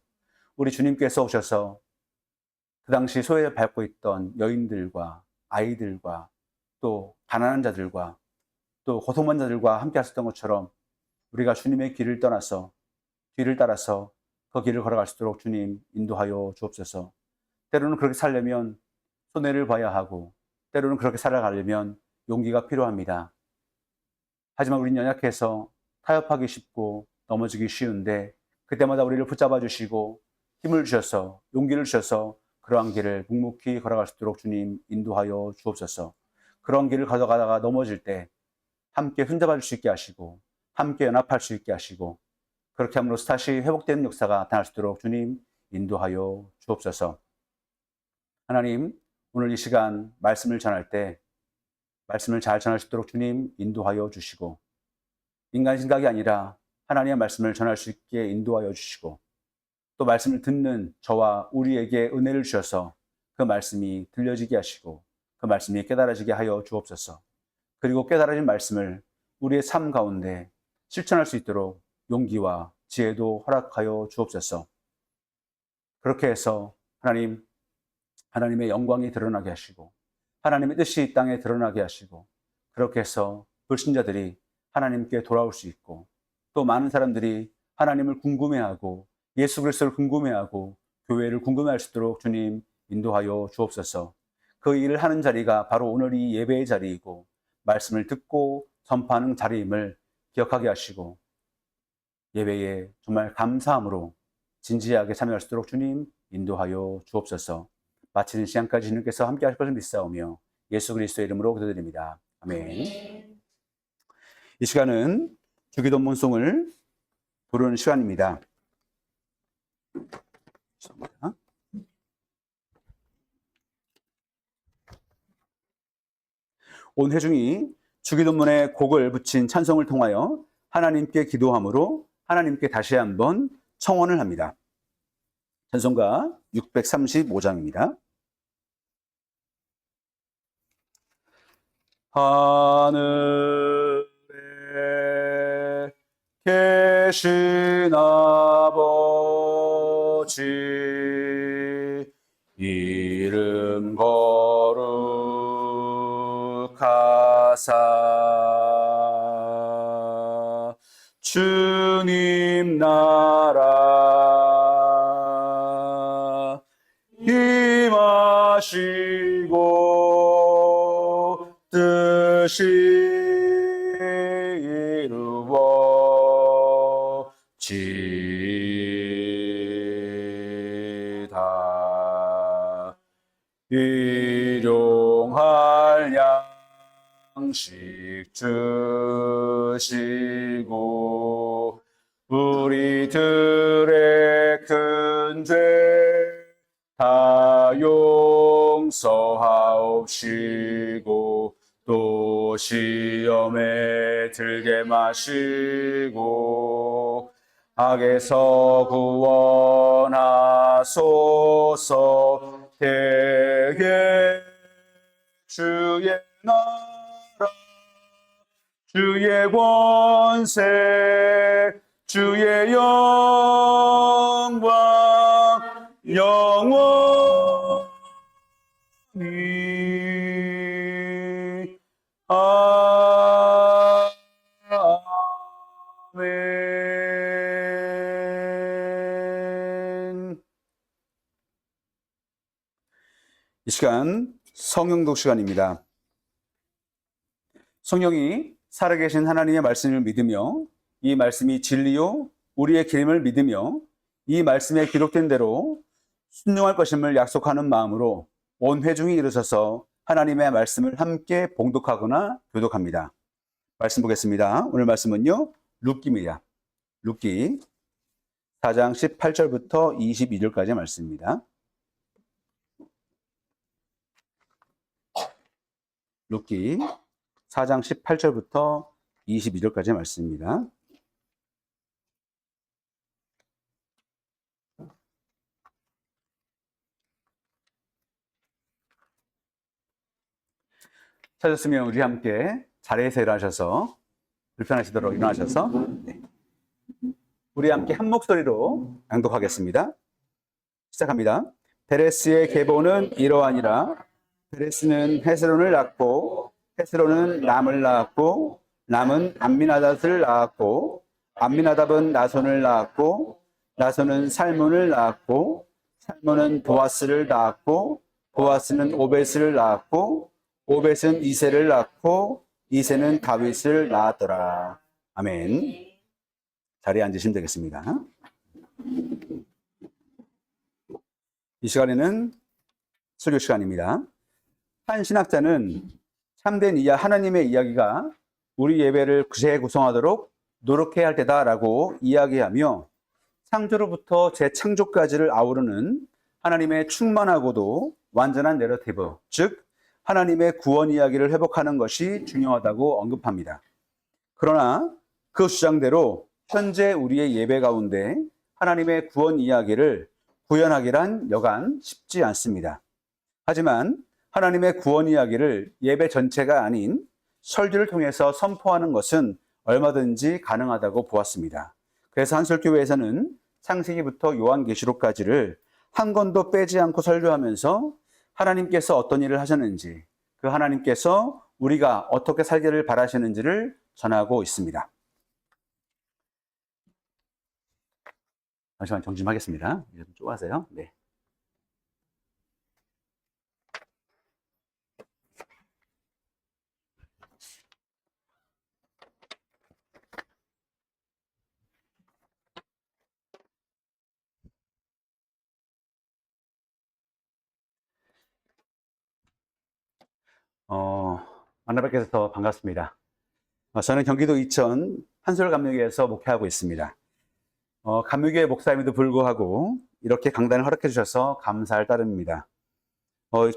Speaker 1: 우리 주님께서 오셔서 그 당시 소외를 밟고 있던 여인들과 아이들과 또 가난한 자들과 또 고통받는 자들과 함께 하셨던 것처럼 우리가 주님의 길을 떠나서 뒤를 따라서 그 길을 걸어갈 수 있도록 주님 인도하여 주옵소서. 때로는 그렇게 살려면 손해를 봐야 하고 때로는 그렇게 살아가려면 용기가 필요합니다. 하지만 우리는 연약해서 타협하기 쉽고 넘어지기 쉬운데 그때마다 우리를 붙잡아 주시고 힘을 주셔서 용기를 주셔서 그러한 길을 묵묵히 걸어갈 수 있도록 주님 인도하여 주옵소서. 그런 길을 가져가다가 넘어질 때 함께 손잡아 줄 수 있게 하시고 함께 연합할 수 있게 하시고 그렇게 함으로써 다시 회복되는 역사가 나타날 수 있도록 주님 인도하여 주옵소서. 하나님, 오늘 이 시간 말씀을 전할 때 말씀을 잘 전할 수 있도록 주님 인도하여 주시고 인간 생각이 아니라 하나님의 말씀을 전할 수 있게 인도하여 주시고 또 말씀을 듣는 저와 우리에게 은혜를 주셔서 그 말씀이 들려지게 하시고 그 말씀이 깨달아지게 하여 주옵소서. 그리고 깨달아진 말씀을 우리의 삶 가운데 실천할 수 있도록 용기와 지혜도 허락하여 주옵소서. 그렇게 해서 하나님, 하나님의 영광이 드러나게 하시고 하나님의 뜻이 이 땅에 드러나게 하시고 그렇게 해서 불신자들이 하나님께 돌아올 수 있고 또 많은 사람들이 하나님을 궁금해하고 예수 그리스도를 궁금해하고 교회를 궁금해할 수 있도록 주님 인도하여 주옵소서. 그 일을 하는 자리가 바로 오늘 이 예배의 자리이고 말씀을 듣고 전파하는 자리임을 기억하게 하시고 예배에 정말 감사함으로 진지하게 참여할 수 있도록 주님 인도하여 주옵소서. 마치는 시간까지 주님께서 함께 하실 것을 믿사오며 예수 그리스도의 이름으로 기도드립니다. 아멘. 이 시간은 주기도문송을 부르는 시간입니다. 온 회중이 주기도문에 곡을 붙인 찬송을 통하여 하나님께 기도함으로 하나님께 다시 한번 청원을 합니다. 찬송가 635장입니다. 하늘에 계신 아버지 이름 거룩하사 주님 나라 임하시고 뜻이 이루어지다. 일용할 양식 주시고 우리들의 큰 죄 다 용서하옵시고 또 시험에 들게 마시고 악에서 구원하소서. 대개 주의 나라 주의 권세 주의 영광 영원히 아멘. 이 시간 성경독 시간입니다. 성령이 살아계신 하나님의 말씀을 믿으며 이 말씀이 진리요 우리의 길임을 믿으며 이 말씀에 기록된 대로 순종할 것임을 약속하는 마음으로 온 회중이 일어서서 하나님의 말씀을 함께 봉독하거나 교독합니다. 말씀 보겠습니다. 오늘 말씀은요, 룻기입니다. 룻기 4장 18절부터 22절까지의 말씀입니다. 룻기 4장 18절부터 22절까지의 말씀입니다. 찾았으면 우리 함께 자리에서 일어나셔서 불편하시도록 일어나셔서 우리 함께 한 목소리로 낭독하겠습니다. 시작합니다. 베레스의 계보는 이러하니라. 베레스는 헤스론을 낳고 헤스론은 람을 낳았고 람은 암미나답을 낳았고 암미나답은 나손을 낳았고 나손은 살몬을 낳았고 살몬은 보아스를 낳았고 보아스는 오벳을 낳았고 오벳은 이새를 낳고 이새는 다윗을 낳았더라. 아멘. 자리에 앉으시면 되겠습니다. 이 시간에는 설교 시간입니다. 한 신학자는 참된 하나님의 이야기가 우리 예배를 재구성하도록 노력해야 할 때다라고 이야기하며 창조로부터 재창조까지를 아우르는 하나님의 충만하고도 완전한 내러티브, 즉 하나님의 구원 이야기를 회복하는 것이 중요하다고 언급합니다. 그러나 그 주장대로 현재 우리의 예배 가운데 하나님의 구원 이야기를 구현하기란 여간 쉽지 않습니다. 하지만 하나님의 구원 이야기를 예배 전체가 아닌 설교를 통해서 선포하는 것은 얼마든지 가능하다고 보았습니다. 그래서 한솔교회에서는 창세기부터 요한계시록까지를 한 권도 빼지 않고 설교하면서 하나님께서 어떤 일을 하셨는지, 그 하나님께서 우리가 어떻게 살기를 바라시는지를 전하고 있습니다. 잠시만 정지 좀 하겠습니다. 좀 좁아서요. 네. 만나 뵙게 돼서 반갑습니다. 저는 경기도 이천 한솔감리교회에서 목회하고 있습니다. 감리교회 목사임에도 불구하고 이렇게 강단을 허락해 주셔서 감사할 따름입니다.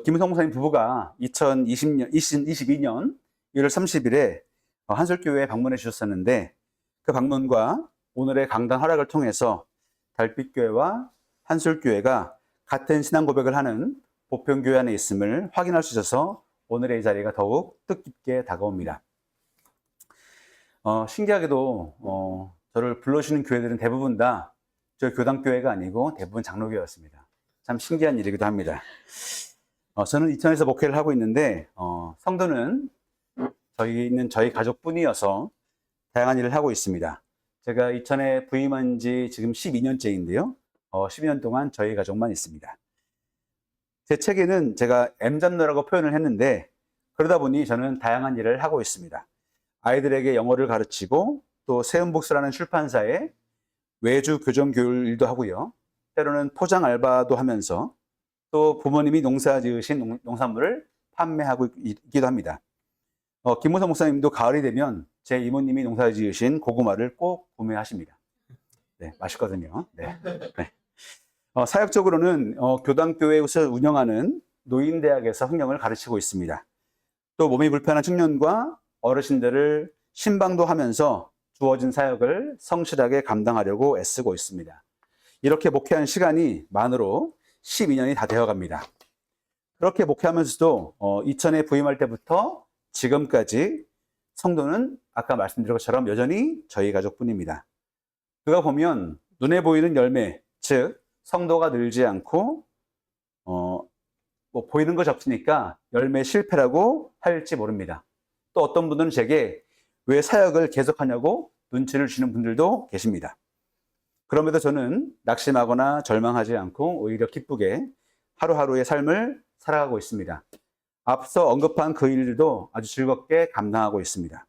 Speaker 1: 김은성 목사님 부부가 2022년 1월 30일에 한솔교회에 방문해 주셨었는데 그 방문과 오늘의 강단 허락을 통해서 달빛교회와 한솔교회가 같은 신앙 고백을 하는 보편교회 안에 있음을 확인할 수 있어서 오늘의 이 자리가 더욱 뜻깊게 다가옵니다. 신기하게도 저를 불러주시는 교회들은 대부분 다 저희 교당교회가 아니고 대부분 장로교회였습니다. 참 신기한 일이기도 합니다. 저는 이천에서 목회를 하고 있는데 성도는 저희 가족뿐이어서 다양한 일을 하고 있습니다. 제가 이천에 부임한 지 지금 12년째인데요. 12년 동안 저희 가족만 있습니다. 제 책에는 제가 M잡노라고 표현을 했는데 그러다 보니 저는 다양한 일을 하고 있습니다. 아이들에게 영어를 가르치고 또 세운복스라는 출판사에 외주 교정 교육 일도 하고요. 때로는 포장 알바도 하면서 또 부모님이 농사 지으신 농산물을 판매하고 있기도 합니다. 김무성 목사님도 가을이 되면 제 이모님이 농사 지으신 고구마를 꼭 구매하십니다. 네, 맛있거든요. 네. 네. 사역적으로는 교당교회에서 운영하는 노인대학에서 흥령을 가르치고 있습니다. 또 몸이 불편한 청년과 어르신들을 신방도 하면서 주어진 사역을 성실하게 감당하려고 애쓰고 있습니다. 이렇게 목회한 시간이 만으로 12년이 다 되어갑니다. 그렇게 목회하면서도 이천에 부임할 때부터 지금까지 성도는 아까 말씀드린 것처럼 여전히 저희 가족뿐입니다. 그가 보면 눈에 보이는 열매, 즉 성도가 늘지 않고 보이는 것이 없으니까 열매 실패라고 할지 모릅니다. 또 어떤 분들은 제게 왜 사역을 계속하냐고 눈치를 주시는 분들도 계십니다. 그럼에도 저는 낙심하거나 절망하지 않고 오히려 기쁘게 하루하루의 삶을 살아가고 있습니다. 앞서 언급한 그 일들도 아주 즐겁게 감당하고 있습니다.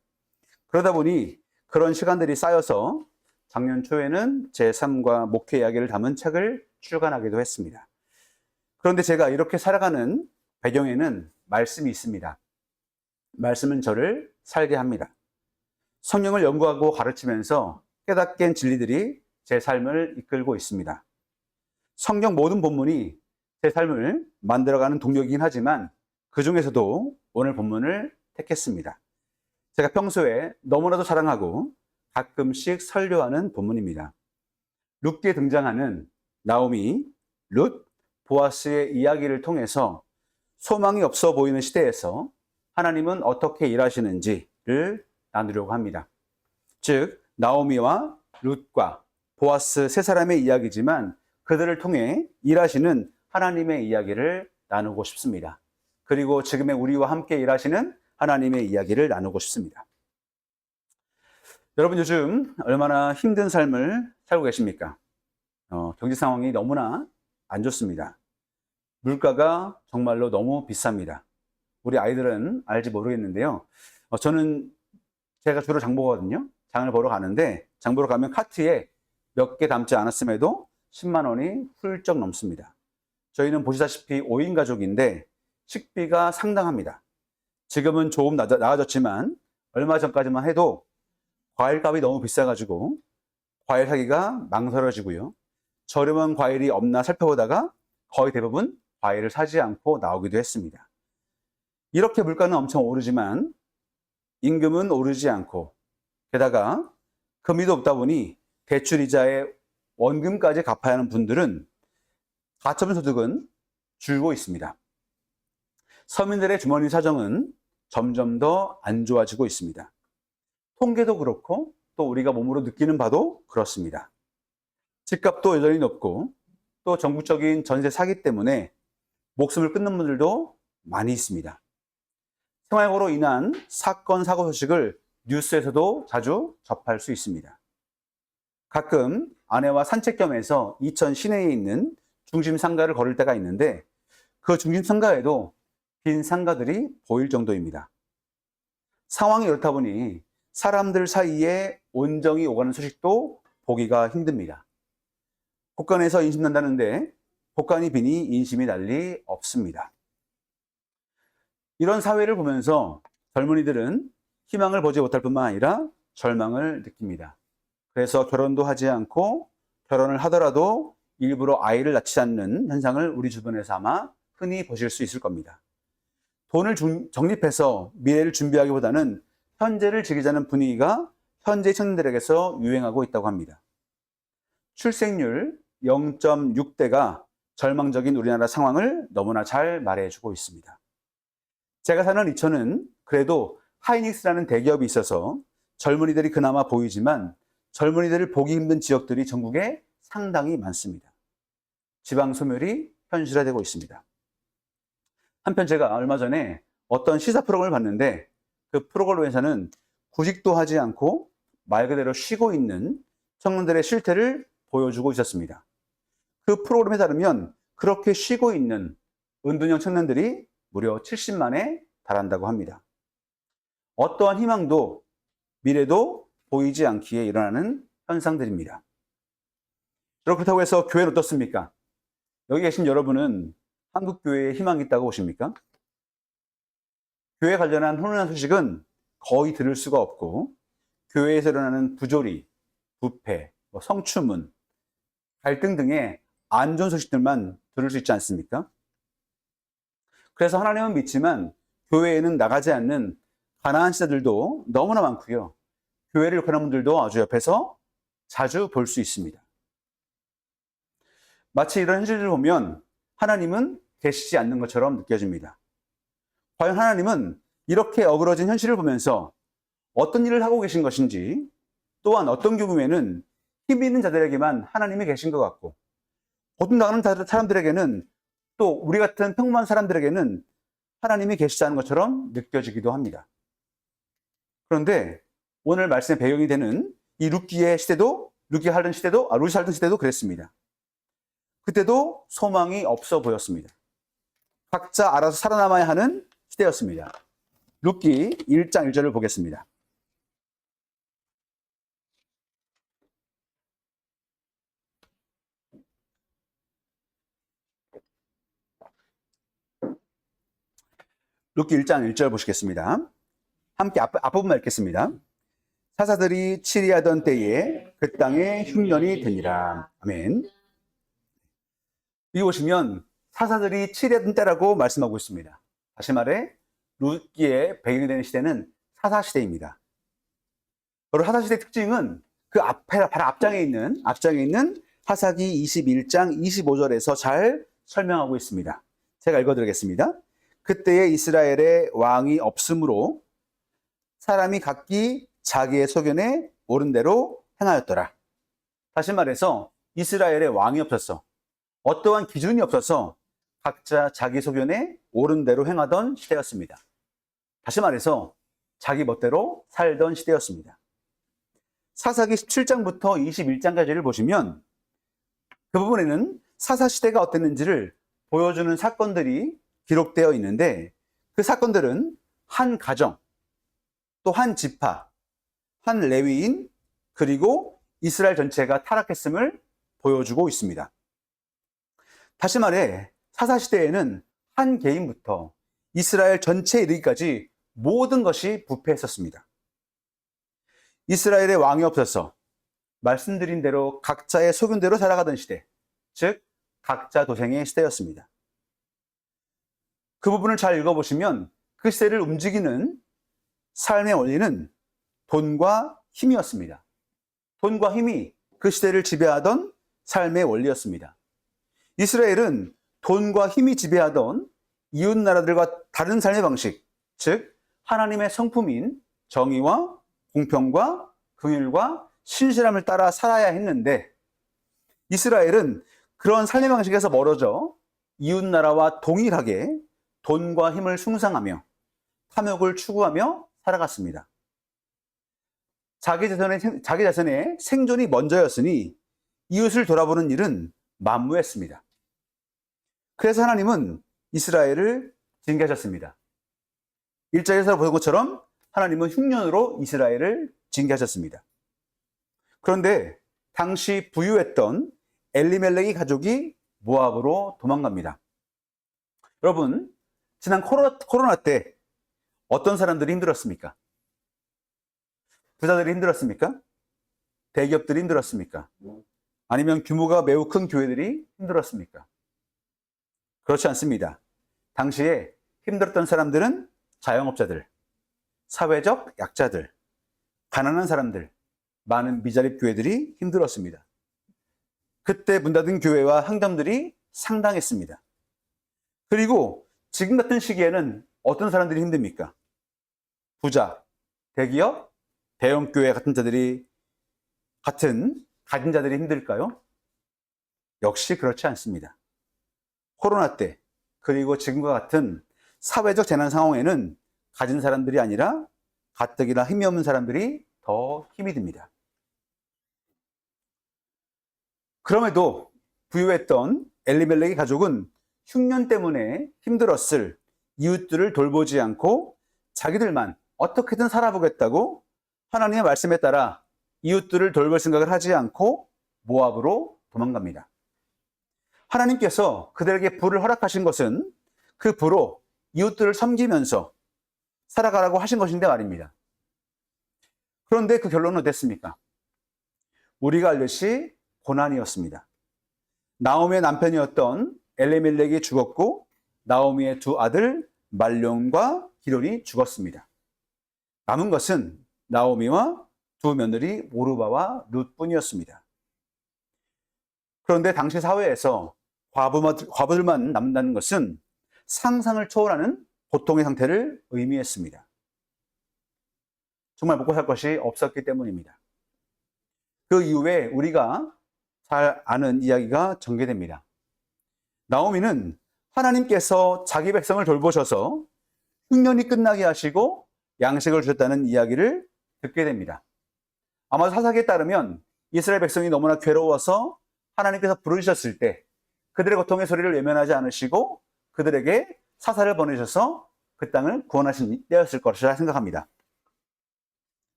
Speaker 1: 그러다 보니 그런 시간들이 쌓여서 작년 초에는 제 삶과 목회 이야기를 담은 책을 출간하기도 했습니다. 그런데 제가 이렇게 살아가는 배경에는 말씀이 있습니다. 말씀은 저를 살게 합니다. 성경을 연구하고 가르치면서 깨닫게 진리들이 제 삶을 이끌고 있습니다. 성경 모든 본문이 제 삶을 만들어가는 동력이긴 하지만 그 중에서도 오늘 본문을 택했습니다. 제가 평소에 너무나도 사랑하고 가끔씩 설교하는 본문입니다. 룻기에 등장하는 나오미, 룻, 보아스의 이야기를 통해서 소망이 없어 보이는 시대에서 하나님은 어떻게 일하시는지를 나누려고 합니다. 즉, 나오미와 룻과 보아스 세 사람의 이야기지만 그들을 통해 일하시는 하나님의 이야기를 나누고 싶습니다. 그리고 지금의 우리와 함께 일하시는 하나님의 이야기를 나누고 싶습니다. 여러분 요즘 얼마나 힘든 삶을 살고 계십니까? 경제 상황이 너무나 안 좋습니다. 물가가 정말로 너무 비쌉니다. 우리 아이들은 알지 모르겠는데요. 저는 제가 주로 장 보거든요. 장을 보러 가는데 장 보러 가면 카트에 몇 개 담지 않았음에도 10만 원이 훌쩍 넘습니다. 저희는 보시다시피 5인 가족인데 식비가 상당합니다. 지금은 조금 나아졌지만 얼마 전까지만 해도 과일값이 너무 비싸가지고 과일 사기가 망설여지고요. 저렴한 과일이 없나 살펴보다가 거의 대부분 과일을 사지 않고 나오기도 했습니다. 이렇게 물가는 엄청 오르지만 임금은 오르지 않고 게다가 금리도 없다 보니 대출 이자에 원금까지 갚아야 하는 분들은 가처분 소득은 줄고 있습니다. 서민들의 주머니 사정은 점점 더 안 좋아지고 있습니다. 통계도 그렇고 또 우리가 몸으로 느끼는 바도 그렇습니다. 집값도 여전히 높고 또 전국적인 전세 사기 때문에 목숨을 끊는 분들도 많이 있습니다. 생활고로 인한 사건, 사고 소식을 뉴스에서도 자주 접할 수 있습니다. 가끔 아내와 산책 겸해서 이천 시내에 있는 중심 상가를 걸을 때가 있는데 그 중심 상가에도 빈 상가들이 보일 정도입니다. 상황이 이렇다 보니 사람들 사이에 온정이 오가는 소식도 보기가 힘듭니다. 복간에서 인심 난다는데 복간이 비니 인심이 난리 없습니다. 이런 사회를 보면서 젊은이들은 희망을 보지 못할 뿐만 아니라 절망을 느낍니다. 그래서 결혼도 하지 않고 결혼을 하더라도 일부러 아이를 낳지 않는 현상을 우리 주변에서 아마 흔히 보실 수 있을 겁니다. 돈을 적립해서 미래를 준비하기보다는 현재를 즐기자는 분위기가 현재 청년들에게서 유행하고 있다고 합니다. 출생률 0.6대가 절망적인 우리나라 상황을 너무나 잘 말해주고 있습니다. 제가 사는 이천은 그래도 하이닉스라는 대기업이 있어서 젊은이들이 그나마 보이지만 젊은이들을 보기 힘든 지역들이 전국에 상당히 많습니다. 지방 소멸이 현실화되고 있습니다. 한편 제가 얼마 전에 어떤 시사 프로그램을 봤는데 그 프로그램에서는 구직도 하지 않고 말 그대로 쉬고 있는 청년들의 실태를 보여주고 있었습니다. 그 프로그램에 따르면 그렇게 쉬고 있는 은둔형 청년들이 무려 70만에 달한다고 합니다. 어떠한 희망도 미래도 보이지 않기에 일어나는 현상들입니다. 여러분 그렇다고 해서 교회는 어떻습니까? 여기 계신 여러분은 한국교회에 희망이 있다고 보십니까? 교회 관련한 훈훈한 소식은 거의 들을 수가 없고 교회에서 일어나는 부조리, 부패, 성추문, 갈등 등의 안 좋은 소식들만 들을 수 있지 않습니까? 그래서 하나님은 믿지만 교회에는 나가지 않는 가난한 시대들도 너무나 많고요. 교회를 욕하는 분들도 아주 옆에서 자주 볼 수 있습니다. 마치 이런 현실을 보면 하나님은 계시지 않는 것처럼 느껴집니다. 과연 하나님은 이렇게 어그러진 현실을 보면서 어떤 일을 하고 계신 것인지 또한 어떤 경우에는 힘 있는 자들에게만 하나님이 계신 것 같고 고통 당하는 사람들에게는 또 우리 같은 평범한 사람들에게는 하나님이 계시지 않은 것처럼 느껴지기도 합니다. 그런데 오늘 말씀의 배경이 되는 이 룻기의 시대도 룻이 살던 시대도 그랬습니다. 그때도 소망이 없어 보였습니다. 각자 알아서 살아남아야 하는 시대였습니다. 룻기 1장 1절을 보겠습니다. 룻기 1장 1절 보시겠습니다. 함께 앞부분만 읽겠습니다. 사사들이 치리하던 때에 그 땅에 흉년이 되니라. 아멘. 여기 보시면 사사들이 치리하던 때라고 말씀하고 있습니다. 다시 말해 룻기의 배경이 되는 시대는 사사시대입니다. 바로 사사시대의 특징은 그 앞에 바로 앞장에 있는 하사기 21장 25절에서 잘 설명하고 있습니다. 제가 읽어드리겠습니다. 그때에 이스라엘에 왕이 없으므로 사람이 각기 자기의 소견에 옳은 대로 행하였더라. 다시 말해서 이스라엘에 왕이 없었어. 어떠한 기준이 없어서 각자 자기 소견에 옳은 대로 행하던 시대였습니다. 다시 말해서 자기 멋대로 살던 시대였습니다. 사사기 17장부터 21장까지를 보시면 그 부분에는 사사시대가 어땠는지를 보여주는 사건들이 기록되어 있는데 그 사건들은 한 가정, 또 한 지파, 한 레위인, 그리고 이스라엘 전체가 타락했음을 보여주고 있습니다. 다시 말해 사사시대에는 한 개인부터 이스라엘 전체에 이르기까지 모든 것이 부패했었습니다. 이스라엘의 왕이 없어서 말씀드린 대로 각자의 소견대로 살아가던 시대, 즉 각자 도생의 시대였습니다. 그 부분을 잘 읽어보시면 그 시대를 움직이는 삶의 원리는 돈과 힘이었습니다. 돈과 힘이 그 시대를 지배하던 삶의 원리였습니다. 이스라엘은 돈과 힘이 지배하던 이웃 나라들과 다른 삶의 방식, 즉 하나님의 성품인 정의와 공평과 긍휼과 신실함을 따라 살아야 했는데 이스라엘은 그런 삶의 방식에서 멀어져 이웃 나라와 동일하게 돈과 힘을 숭상하며 탐욕을 추구하며 살아갔습니다. 자기 자신의 생존이 먼저였으니 이웃을 돌아보는 일은 만무했습니다. 그래서 하나님은 이스라엘을 징계하셨습니다. 1절에서 보던 것처럼 하나님은 흉년으로 이스라엘을 징계하셨습니다. 그런데 당시 부유했던 엘리멜렉의 가족이 모압으로 도망갑니다. 여러분, 지난 코로나 때 어떤 사람들이 힘들었습니까? 부자들이 힘들었습니까? 대기업들이 힘들었습니까? 아니면 규모가 매우 큰 교회들이 힘들었습니까? 그렇지 않습니다. 당시에 힘들었던 사람들은 자영업자들, 사회적 약자들, 가난한 사람들, 많은 미자립 교회들이 힘들었습니다. 그때 문 닫은 교회와 상점들이 상당했습니다. 그리고 지금 같은 시기에는 어떤 사람들이 힘듭니까? 부자, 대기업, 대형교회 같은 가진 자들이 힘들까요? 역시 그렇지 않습니다. 코로나 때, 그리고 지금과 같은 사회적 재난 상황에는 가진 사람들이 아니라 가뜩이나 힘이 없는 사람들이 더 힘이 듭니다. 그럼에도 부유했던 엘리멜렉의 가족은 흉년 때문에 힘들었을 이웃들을 돌보지 않고 자기들만 어떻게든 살아보겠다고 하나님의 말씀에 따라 이웃들을 돌볼 생각을 하지 않고 모압으로 도망갑니다. 하나님께서 그들에게 부를 허락하신 것은 그 부로 이웃들을 섬기면서 살아가라고 하신 것인데 말입니다. 그런데 그 결론은 어땠습니까? 우리가 알듯이 고난이었습니다. 나오미의 남편이었던 엘리멜렉이 죽었고 나오미의 두 아들 말론과 기론이 죽었습니다. 남은 것은 나오미와 두 며느리 오르바와 룻뿐이었습니다. 그런데 당시 사회에서 과부들만 남는다는 것은 상상을 초월하는 고통의 상태를 의미했습니다. 정말 먹고 살 것이 없었기 때문입니다. 그 이후에 우리가 잘 아는 이야기가 전개됩니다. 나오미는 하나님께서 자기 백성을 돌보셔서 흉년이 끝나게 하시고 양식을 주셨다는 이야기를 듣게 됩니다. 아마 사사기에 따르면 이스라엘 백성이 너무나 괴로워서 하나님께서 부르셨을 때 그들의 고통의 소리를 외면하지 않으시고 그들에게 사사를 보내셔서 그 땅을 구원하신 때였을 것이라 생각합니다.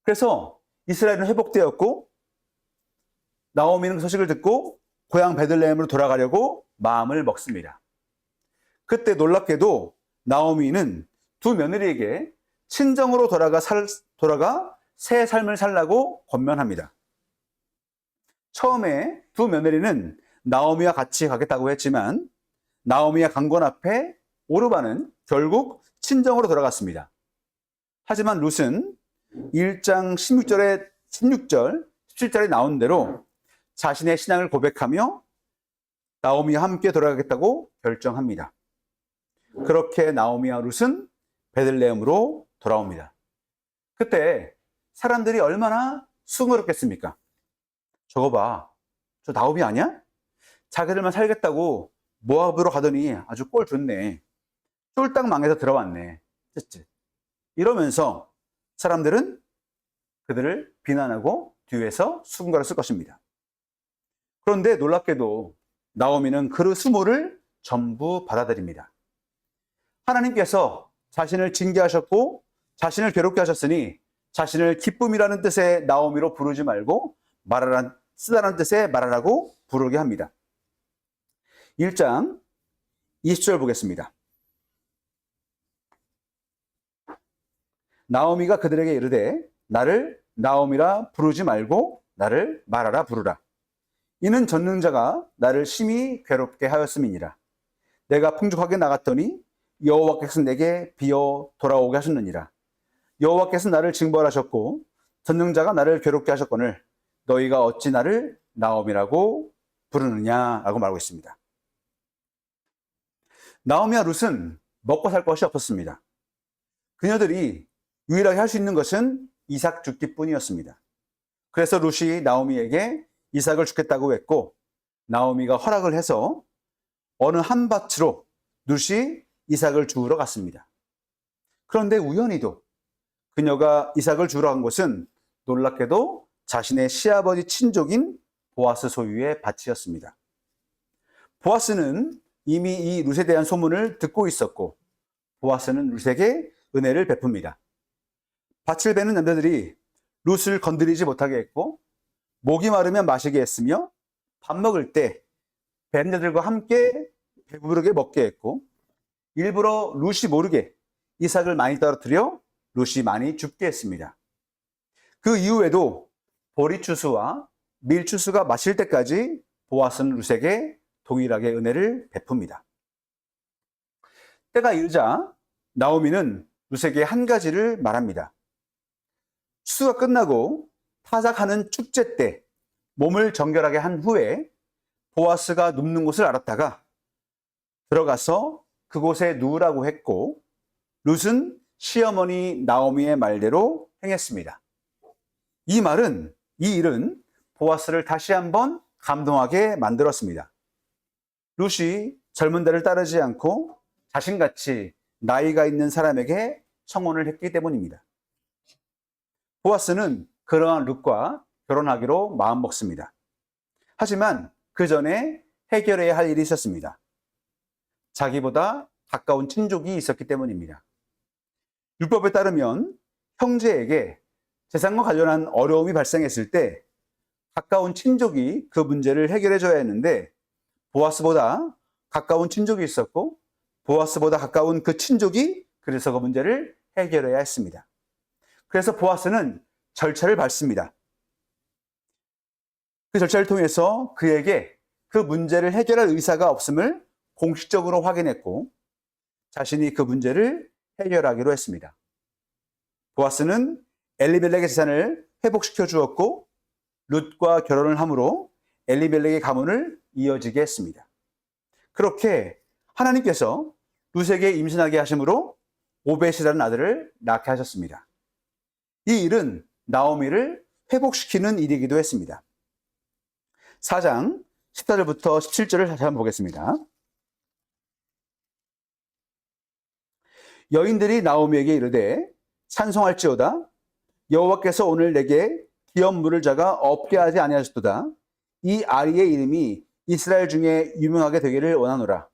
Speaker 1: 그래서 이스라엘은 회복되었고 나오미는 그 소식을 듣고 고향 베들레헴으로 돌아가려고 마음을 먹습니다. 그때 놀랍게도 나오미는 두 며느리에게 친정으로 돌아가 새 삶을 살라고 권면합니다. 처음에 두 며느리는 나오미와 같이 가겠다고 했지만 나오미의 강권 앞에 오르바는 결국 친정으로 돌아갔습니다. 하지만 룻은 1장 16절, 17절에 나온 대로 자신의 신앙을 고백하며 나오미와 함께 돌아가겠다고 결정합니다. 그렇게 나오미와 룻은 베들레헴으로 돌아옵니다. 그때 사람들이 얼마나 수고롭겠습니까? 저거 봐, 저 나오미 아니야? 자기들만 살겠다고 모압으로 가더니 아주 꼴 좋네. 쫄딱 망해서 들어왔네. 쯧쯧. 이러면서 사람들은 그들을 비난하고 뒤에서 수군가를 쓸 것입니다. 그런데 놀랍게도 나오미는 그 수모를 전부 받아들입니다. 하나님께서 자신을 징계하셨고 자신을 괴롭게 하셨으니 자신을 기쁨이라는 뜻의 나오미로 부르지 말고 쓰다라는 뜻의 말하라고 부르게 합니다. 1장 20절 보겠습니다. 나오미가 그들에게 이르되 나를 나오미라 부르지 말고 나를 마라라 부르라. 이는 전능자가 나를 심히 괴롭게 하였음이니라. 내가 풍족하게 나갔더니 여호와께서 내게 비어 돌아오게 하셨느니라. 여호와께서 나를 징벌하셨고 전능자가 나를 괴롭게 하셨거늘 너희가 어찌 나를 나오미라고 부르느냐라고 말하고 있습니다. 나오미와 룻은 먹고 살 것이 없었습니다. 그녀들이 유일하게 할 수 있는 것은 이삭 죽기뿐이었습니다. 그래서 룻이 나오미에게 이삭을 주겠다고 했고 나오미가 허락을 해서 어느 한 밭으로 룻이 이삭을 주우러 갔습니다. 그런데 우연히도 그녀가 이삭을 주우러 간 곳은 놀랍게도 자신의 시아버지 친족인 보아스 소유의 밭이었습니다. 보아스는 이미 이 룻에 대한 소문을 듣고 있었고 보아스는 룻에게 은혜를 베풉니다. 밭을 베는 남자들이 룻을 건드리지 못하게 했고 목이 마르면 마시게 했으며 밥 먹을 때 베는 자들과 함께 배부르게 먹게 했고 일부러 룻이 모르게 이삭을 많이 떨어뜨려 룻이 많이 죽게 했습니다. 그 이후에도 보리추수와 밀추수가 마실 때까지 보아스는 룻에게 동일하게 은혜를 베풉니다. 때가 이르자 나오미는 룻에게 한 가지를 말합니다. 추수가 끝나고 타작하는 축제 때 몸을 정결하게 한 후에 보아스가 눕는 곳을 알았다가 들어가서 그곳에 누우라고 했고 룻은 시어머니 나오미의 말대로 행했습니다. 이 일은 보아스를 다시 한번 감동하게 만들었습니다. 룻이 젊은 자를 따르지 않고 자신같이 나이가 있는 사람에게 청혼을 했기 때문입니다. 보아스는 그러한 룻과 결혼하기로 마음먹습니다. 하지만 그 전에 해결해야 할 일이 있었습니다. 자기보다 가까운 친족이 있었기 때문입니다. 율법에 따르면 형제에게 재산과 관련한 어려움이 발생했을 때 가까운 친족이 그 문제를 해결해 줘야 했는데 보아스보다 가까운 친족이 있었고 보아스보다 가까운 그 친족이 그래서 그 문제를 해결해야 했습니다. 그래서 보아스는 절차를 밟습니다. 그 절차를 통해서 그에게 그 문제를 해결할 의사가 없음을 공식적으로 확인했고 자신이 그 문제를 해결하기로 했습니다. 보아스는 엘리멜렉의 재산을 회복시켜 주었고 룻과 결혼을 함으로 엘리멜렉의 가문을 이어지게 했습니다. 그렇게 하나님께서 룻에게 임신하게 하심으로 오벳이라는 아들을 낳게 하셨습니다. 이 일은 나오미를 회복시키는 일이기도 했습니다. 4장 14절부터 17절을 다시 한번 보겠습니다. 여인들이 나오미에게 이르되 찬송할지어다 여호와께서 오늘 내게 기업 물을 자가 없게 하지 아니하셨도다. 이 아리의 이름이 이스라엘 중에 유명하게 되기를 원하노라.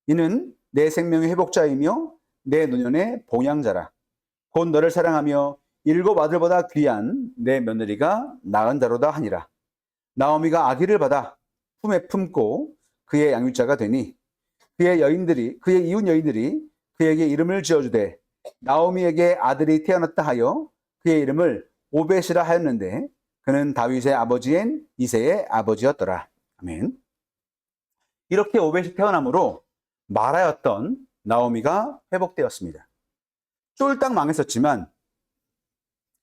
Speaker 1: 이는 내 생명의 회복자이며 내 노년의 봉양자라. 곧 너를 사랑하며 7 아들보다 귀한 내 며느리가 낳은 자로다 하니라. 나오미가 아기를 받아 품에 품고 그의 양육자가 되니 그의 이웃 여인들이 그에게 이름을 지어주되 나오미에게 아들이 태어났다 하여 그의 이름을 오벳이라 하였는데 그는 다윗의 아버지인 이새의 아버지였더라. 아멘. 이렇게 오벳이 태어남으로 말하였던 나오미가 회복되었습니다. 쫄딱 망했었지만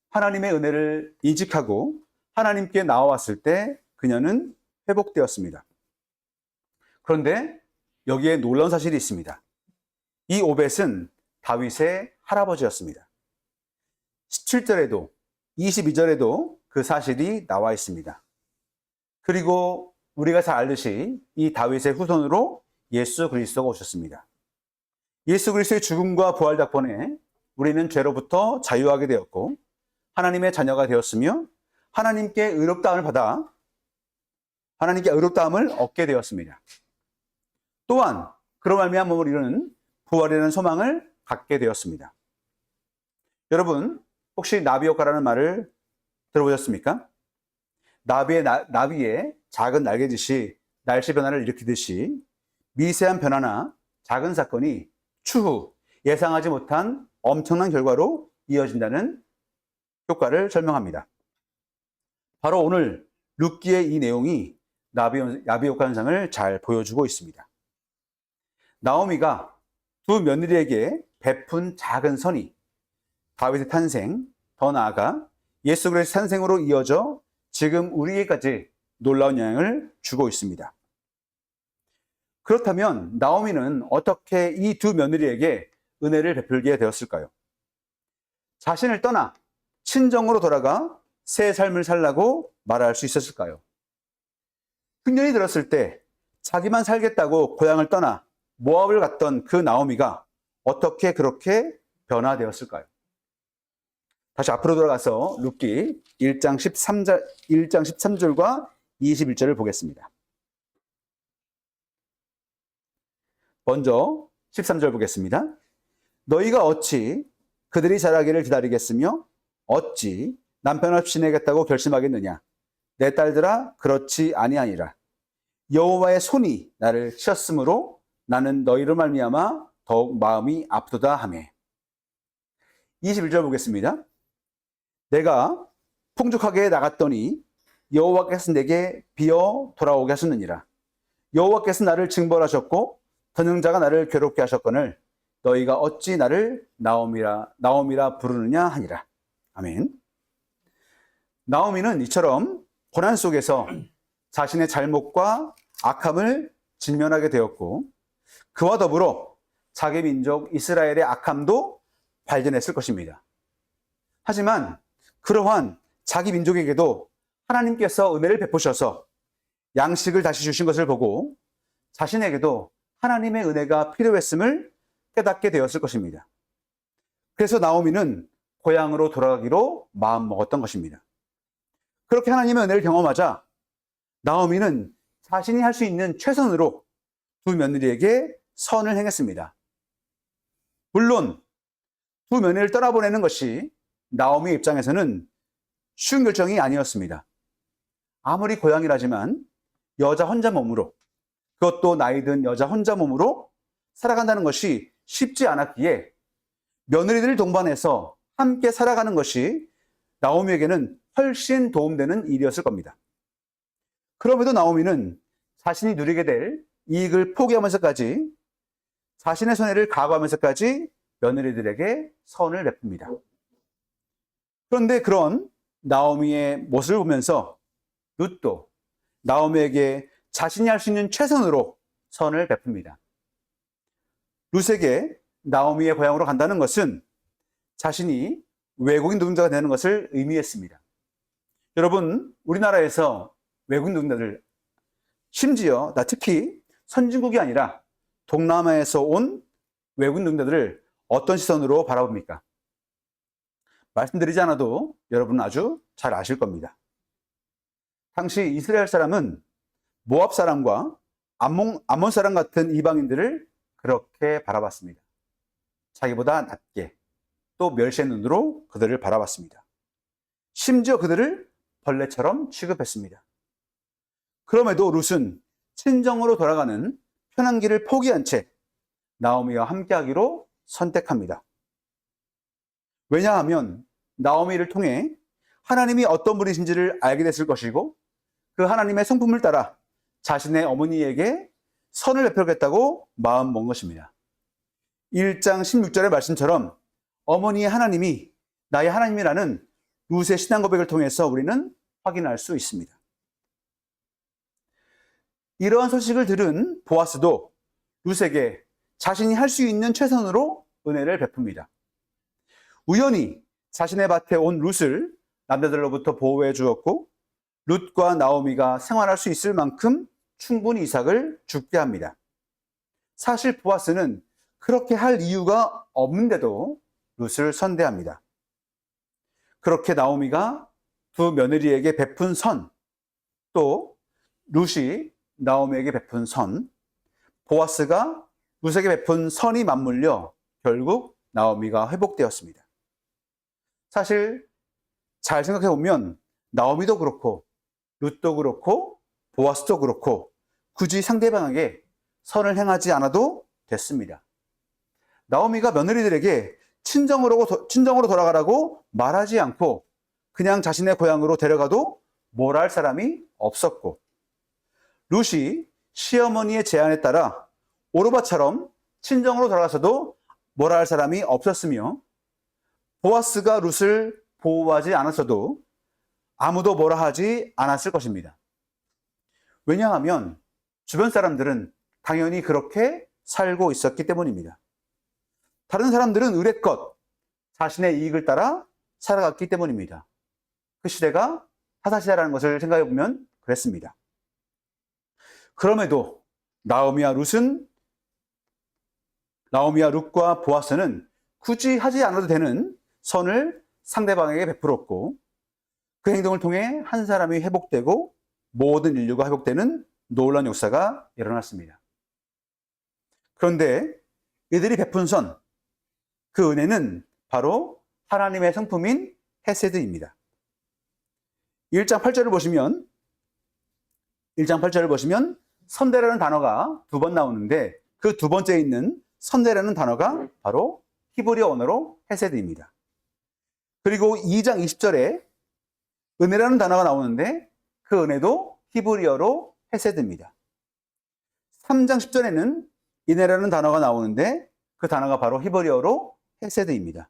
Speaker 1: 하나님의 은혜를 인식하고 하나님께 나와왔을 때 그녀는 회복되었습니다. 그런데 여기에 놀라운 사실이 있습니다. 이 오벳은 다윗의 할아버지였습니다. 17절에도 22절에도 그 사실이 나와 있습니다. 그리고 우리가 잘 알듯이 이 다윗의 후손으로 예수 그리스도가 오셨습니다. 예수 그리스도의 죽음과 부활 덕분에 우리는 죄로부터 자유하게 되었고 하나님의 자녀가 되었으며 하나님께 의롭다함을 받아 하나님께 의롭다함을 얻게 되었습니다. 또한 그로 말미암아 우리는 부활이라는 소망을 갖게 되었습니다. 여러분 혹시 나비 효과라는 말을 들어보셨습니까? 나비의 작은 날개짓이 날씨 변화를 일으키듯이 미세한 변화나 작은 사건이 추후 예상하지 못한 엄청난 결과로 이어진다는 효과를 설명합니다. 바로 오늘 룻기의 이 내용이 나비 효과 현상을 잘 보여주고 있습니다. 나오미가 두 며느리에게 베푼 작은 선이 다윗의 탄생, 더 나아가 예수 그리스도의 탄생으로 이어져 지금 우리에게까지 놀라운 영향을 주고 있습니다. 그렇다면 나오미는 어떻게 이 두 며느리에게 은혜를 베풀게 되었을까요? 자신을 떠나 친정으로 돌아가 새 삶을 살라고 말할 수 있었을까요? 흉년이 들었을 때 자기만 살겠다고 고향을 떠나 모압을 갔던 그 나오미가 어떻게 그렇게 변화되었을까요? 다시 앞으로 돌아가서 룻기 1장 13절과 21절을 보겠습니다. 먼저 13절 보겠습니다. 너희가 어찌 그들이 자라기를 기다리겠으며 어찌 남편 없이 지내겠다고 결심하겠느냐? 내 딸들아 그렇지 아니하니라. 여호와의 손이 나를 치었으므로 나는 너희로 말미암아 더욱 마음이 아프도다 하며. 21절 보겠습니다. 내가 풍족하게 나갔더니 여호와께서 내게 비어 돌아오게 하셨느니라. 여호와께서 나를 징벌하셨고 전능자가 나를 괴롭게 하셨거늘 너희가 어찌 나를 나오미라 부르느냐 하니라. 아멘. 나오미는 이처럼 고난 속에서 자신의 잘못과 악함을 직면하게 되었고 그와 더불어 자기 민족 이스라엘의 악함도 발견했을 것입니다. 하지만 그러한 자기 민족에게도 하나님께서 은혜를 베푸셔서 양식을 다시 주신 것을 보고 자신에게도 하나님의 은혜가 필요했음을 깨닫게 되었을 것입니다. 그래서 나오미는 고향으로 돌아가기로 마음먹었던 것입니다. 그렇게 하나님의 은혜를 경험하자 나오미는 자신이 할 수 있는 최선으로 두 며느리에게 선을 행했습니다. 물론 두 며느리를 떠나보내는 것이 나오미의 입장에서는 쉬운 결정이 아니었습니다. 아무리 고향이라지만 여자 혼자 몸으로, 그것도 나이 든 여자 혼자 몸으로 살아간다는 것이 쉽지 않았기에 며느리들을 동반해서 함께 살아가는 것이 나오미에게는 훨씬 도움되는 일이었을 겁니다. 그럼에도 나오미는 자신이 누리게 될 이익을 포기하면서까지 자신의 손해를 각오하면서까지 며느리들에게 선을 베풉니다. 그런데 그런 나오미의 모습을 보면서 룻도 나오미에게 자신이 할 수 있는 최선으로 선을 베풉니다. 룻에게 나오미의 고향으로 간다는 것은 자신이 외국인 노동자가 되는 것을 의미했습니다. 여러분, 우리나라에서 외국인 노동자들, 심지어 특히 선진국이 아니라 동남아에서 온 외국인 노동자들을 어떤 시선으로 바라봅니까? 말씀드리지 않아도 여러분은 아주 잘 아실 겁니다. 당시 이스라엘 사람은 모압 사람과 암몬 사람 같은 이방인들을 그렇게 바라봤습니다. 자기보다 낮게 또 멸시의 눈으로 그들을 바라봤습니다. 심지어 그들을 벌레처럼 취급했습니다. 그럼에도 룻은 친정으로 돌아가는 편한 길을 포기한 채 나오미와 함께하기로 선택합니다. 왜냐하면 나오미를 통해 하나님이 어떤 분이신지를 알게 됐을 것이고 그 하나님의 성품을 따라 자신의 어머니에게 선을 베풀겠다고 마음 먹은 것입니다. 1장 16절의 말씀처럼 어머니의 하나님이 나의 하나님이라는 룻의 신앙 고백을 통해서 우리는 확인할 수 있습니다. 이러한 소식을 들은 보아스도 룻에게 자신이 할 수 있는 최선으로 은혜를 베풉니다. 우연히 자신의 밭에 온 룻을 남자들로부터 보호해 주었고 룻과 나오미가 생활할 수 있을 만큼 충분히 이삭을 죽게 합니다. 사실 보아스는 그렇게 할 이유가 없는데도 룻을 선대합니다. 그렇게 나오미가 두 며느리에게 베푼 선, 또 룻이 나오미에게 베푼 선, 보아스가 룻에게 베푼 선이 맞물려 결국 나오미가 회복되었습니다. 사실 잘 생각해 보면 나오미도 그렇고 룻도 그렇고 보아스도 그렇고 굳이 상대방에게 선을 행하지 않아도 됐습니다. 나오미가 며느리들에게 친정으로 돌아가라고 말하지 않고 그냥 자신의 고향으로 데려가도 뭐라 할 사람이 없었고, 룻이 시어머니의 제안에 따라 오르바처럼 친정으로 돌아가서도 뭐라 할 사람이 없었으며, 보아스가 룻을 보호하지 않았어도 아무도 뭐라 하지 않았을 것입니다. 왜냐하면 주변 사람들은 당연히 그렇게 살고 있었기 때문입니다. 다른 사람들은 의례껏 자신의 이익을 따라 살아갔기 때문입니다. 그 시대가 사사시대라는 것을 생각해 보면 그랬습니다. 그럼에도 나오미와 룻과 보아스는 굳이 하지 않아도 되는 선을 상대방에게 베풀었고, 그 행동을 통해 한 사람이 회복되고 모든 인류가 회복되는 놀라운 역사가 일어났습니다. 그런데 이들이 베푼 선, 그 은혜는 바로 하나님의 성품인 헤세드입니다. 1장 8절을 보시면 선대라는 단어가 두 번 나오는데, 그 두 번째에 있는 선대라는 단어가 바로 히브리어 언어로 헤세드입니다. 그리고 2장 20절에 은혜라는 단어가 나오는데 그 은혜도 히브리어로 헤세드입니다. 3장 10절에는 인애라는 단어가 나오는데 그 단어가 바로 히브리어로 헤세드입니다.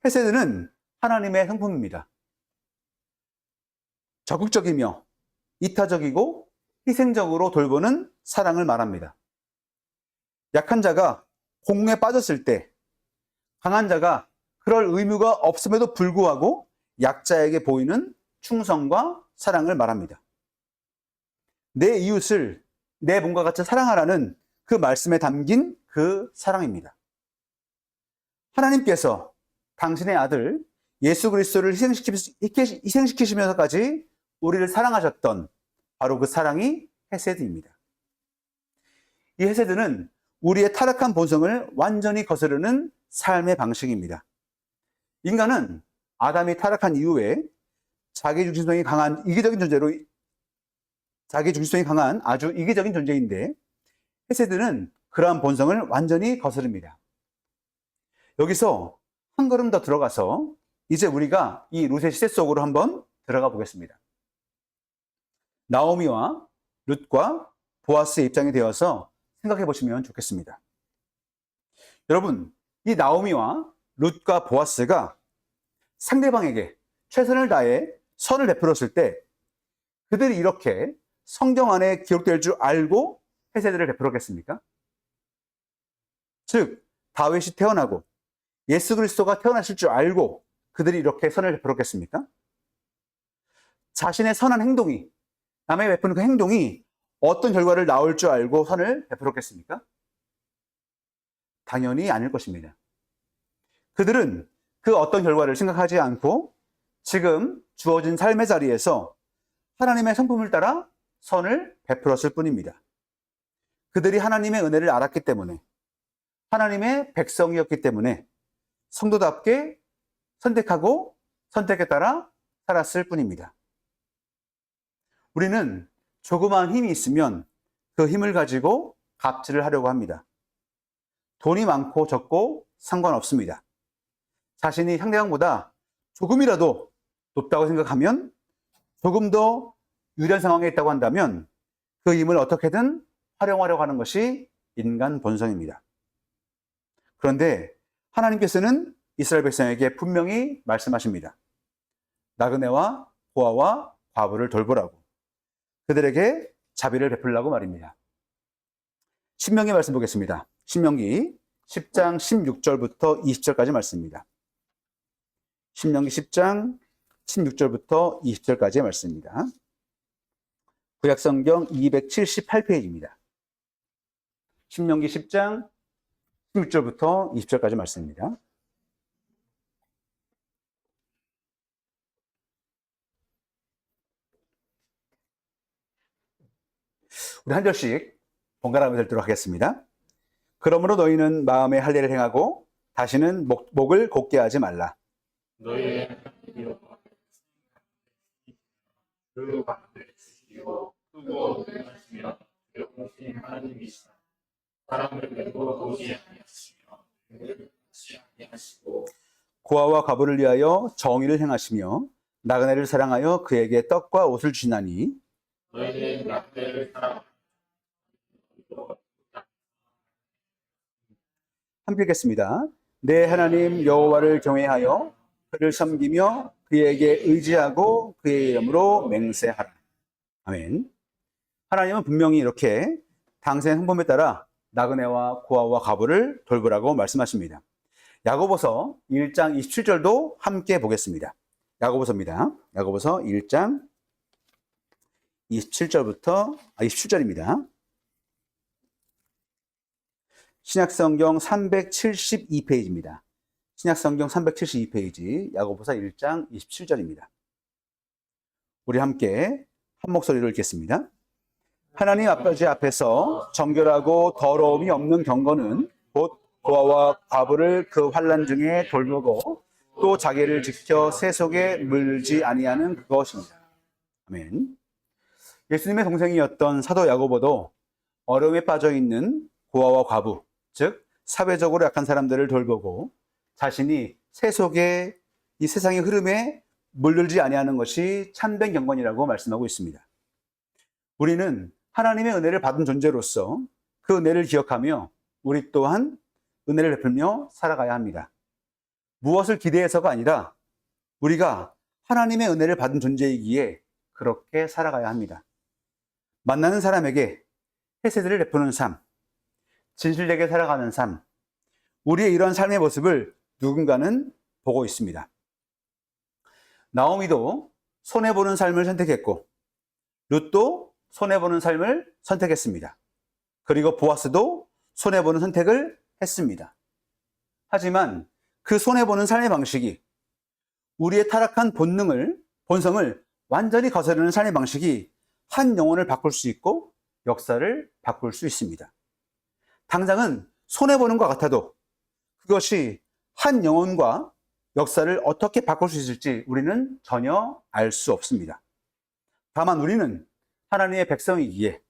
Speaker 1: 헤세드는 하나님의 성품입니다. 적극적이며 이타적이고 희생적으로 돌보는 사랑을 말합니다. 약한 자가 공에 빠졌을 때 강한 자가 그럴 의무가 없음에도 불구하고 약자에게 보이는 충성과 사랑을 말합니다. 내 이웃을 내 몸과 같이 사랑하라는 그 말씀에 담긴 그 사랑입니다. 하나님께서 당신의 아들 예수 그리스도를 희생시키시면서까지 우리를 사랑하셨던 바로 그 사랑이 헤세드입니다. 이 헤세드는 우리의 타락한 본성을 완전히 거스르는 삶의 방식입니다. 인간은 아담이 타락한 이후에 자기중심성이 강한 아주 이기적인 존재인데, 헤세드는 그러한 본성을 완전히 거스릅니다. 여기서 한 걸음 더 들어가서 이제 우리가 이 룻의 시대 속으로 한번 들어가 보겠습니다. 나오미와 룻과 보아스의 입장이 되어서 생각해 보시면 좋겠습니다. 여러분, 이 나오미와 룻과 보아스가 상대방에게 최선을 다해 선을 베풀었을 때 그들이 이렇게 성경 안에 기록될 줄 알고 헤세드를 베풀었겠습니까? 즉, 다윗이 태어나고 예수 그리스도가 태어나실 줄 알고 그들이 이렇게 선을 베풀었겠습니까? 자신의 선한 행동이, 남에게 베푸는 그 행동이 어떤 결과를 낳을 줄 알고 선을 베풀었겠습니까? 당연히 아닐 것입니다. 그들은 그 어떤 결과를 생각하지 않고 지금 주어진 삶의 자리에서 하나님의 성품을 따라 선을 베풀었을 뿐입니다. 그들이 하나님의 은혜를 알았기 때문에, 하나님의 백성이었기 때문에 성도답게 선택하고 선택에 따라 살았을 뿐입니다. 우리는 조그마한 힘이 있으면 그 힘을 가지고 갑질을 하려고 합니다. 돈이 많고 적고 상관없습니다. 자신이 상대방보다 조금이라도 높다고 생각하면, 조금 더 유리한 상황에 있다고 한다면 그 힘을 어떻게든 활용하려고 하는 것이 인간 본성입니다. 그런데 하나님께서는 이스라엘 백성에게 분명히 말씀하십니다. 나그네와 고아와 과부를 돌보라고, 그들에게 자비를 베풀라고 말입니다. 신명기 말씀 보겠습니다. 신명기 10장 16절부터 20절까지 말씀입니다. 신명기 10장 16절부터 20절까지의 말씀입니다. 구약성경 278페이지입니다. 신명기 10장 16절부터 20절까지 말씀입니다. 우리 한 절씩 번갈아 가면서 읽도록 하겠습니다. 그러므로 너희는 마음에 할례를 행하고 다시는 목을 곧게 하지 말라.
Speaker 2: 너희의 그 가운데 쓰시고 크고 능하시며 영원하신 하나님이시다. 사람을 매고 보지 아니하시고
Speaker 1: 고아와 과부를 위하여 정의를 행하시며 나그네를 사랑하여 그에게 떡과 옷을 주시나니
Speaker 2: 너희는 나그네를 사랑하고
Speaker 1: 함께 읽겠습니다. 내 하나님 여호와를 경외하여 그를 섬기며 그에게 의지하고 그의 이름으로 맹세하라. 아멘. 하나님은 분명히 이렇게 당신의 행범에 따라 나그네와 고아와 과부를 돌보라고 말씀하십니다. 야고보서 1장 27절도 함께 보겠습니다. 야고보서입니다. 야고보서 1장 27절입니다. 신약성경 372페이지입니다. 신약성경 372페이지, 야고보서 1장 27절입니다. 우리 함께 한 목소리로 읽겠습니다. 하나님 아버지 앞에서 정결하고 더러움이 없는 경건은 곧 고아와 과부를 그 환난 중에 돌보고 또 자기를 지켜 새 속에 물지 아니하는 그것입니다. 아멘. 예수님의 동생이었던 사도 야고보도 어려움에 빠져 있는 고아와 과부, 즉 사회적으로 약한 사람들을 돌보고 자신이 새 속에 이 세상의 흐름에 물들지 아니하는 것이 참된 경건이라고 말씀하고 있습니다. 우리는 하나님의 은혜를 받은 존재로서 그 은혜를 기억하며 우리 또한 은혜를 베풀며 살아가야 합니다. 무엇을 기대해서가 아니라 우리가 하나님의 은혜를 받은 존재이기에 그렇게 살아가야 합니다. 만나는 사람에게 헤세드를 베푸는 삶, 진실되게 살아가는 삶, 우리의 이런 삶의 모습을 누군가는 보고 있습니다. 나오미도 손해보는 삶을 선택했고 룻도 손해보는 삶을 선택했습니다. 그리고 보아스도 손해보는 선택을 했습니다. 하지만 그 손해보는 삶의 방식이 우리의 타락한 본성을 완전히 거스르는 삶의 방식이 한 영혼을 바꿀 수 있고 역사를 바꿀 수 있습니다. 당장은 손해보는 것 같아도 그것이 한 영혼과 역사를 어떻게 바꿀 수 있을지 우리는 전혀 알 수 없습니다. 다만 우리는 하나님의 백성이기에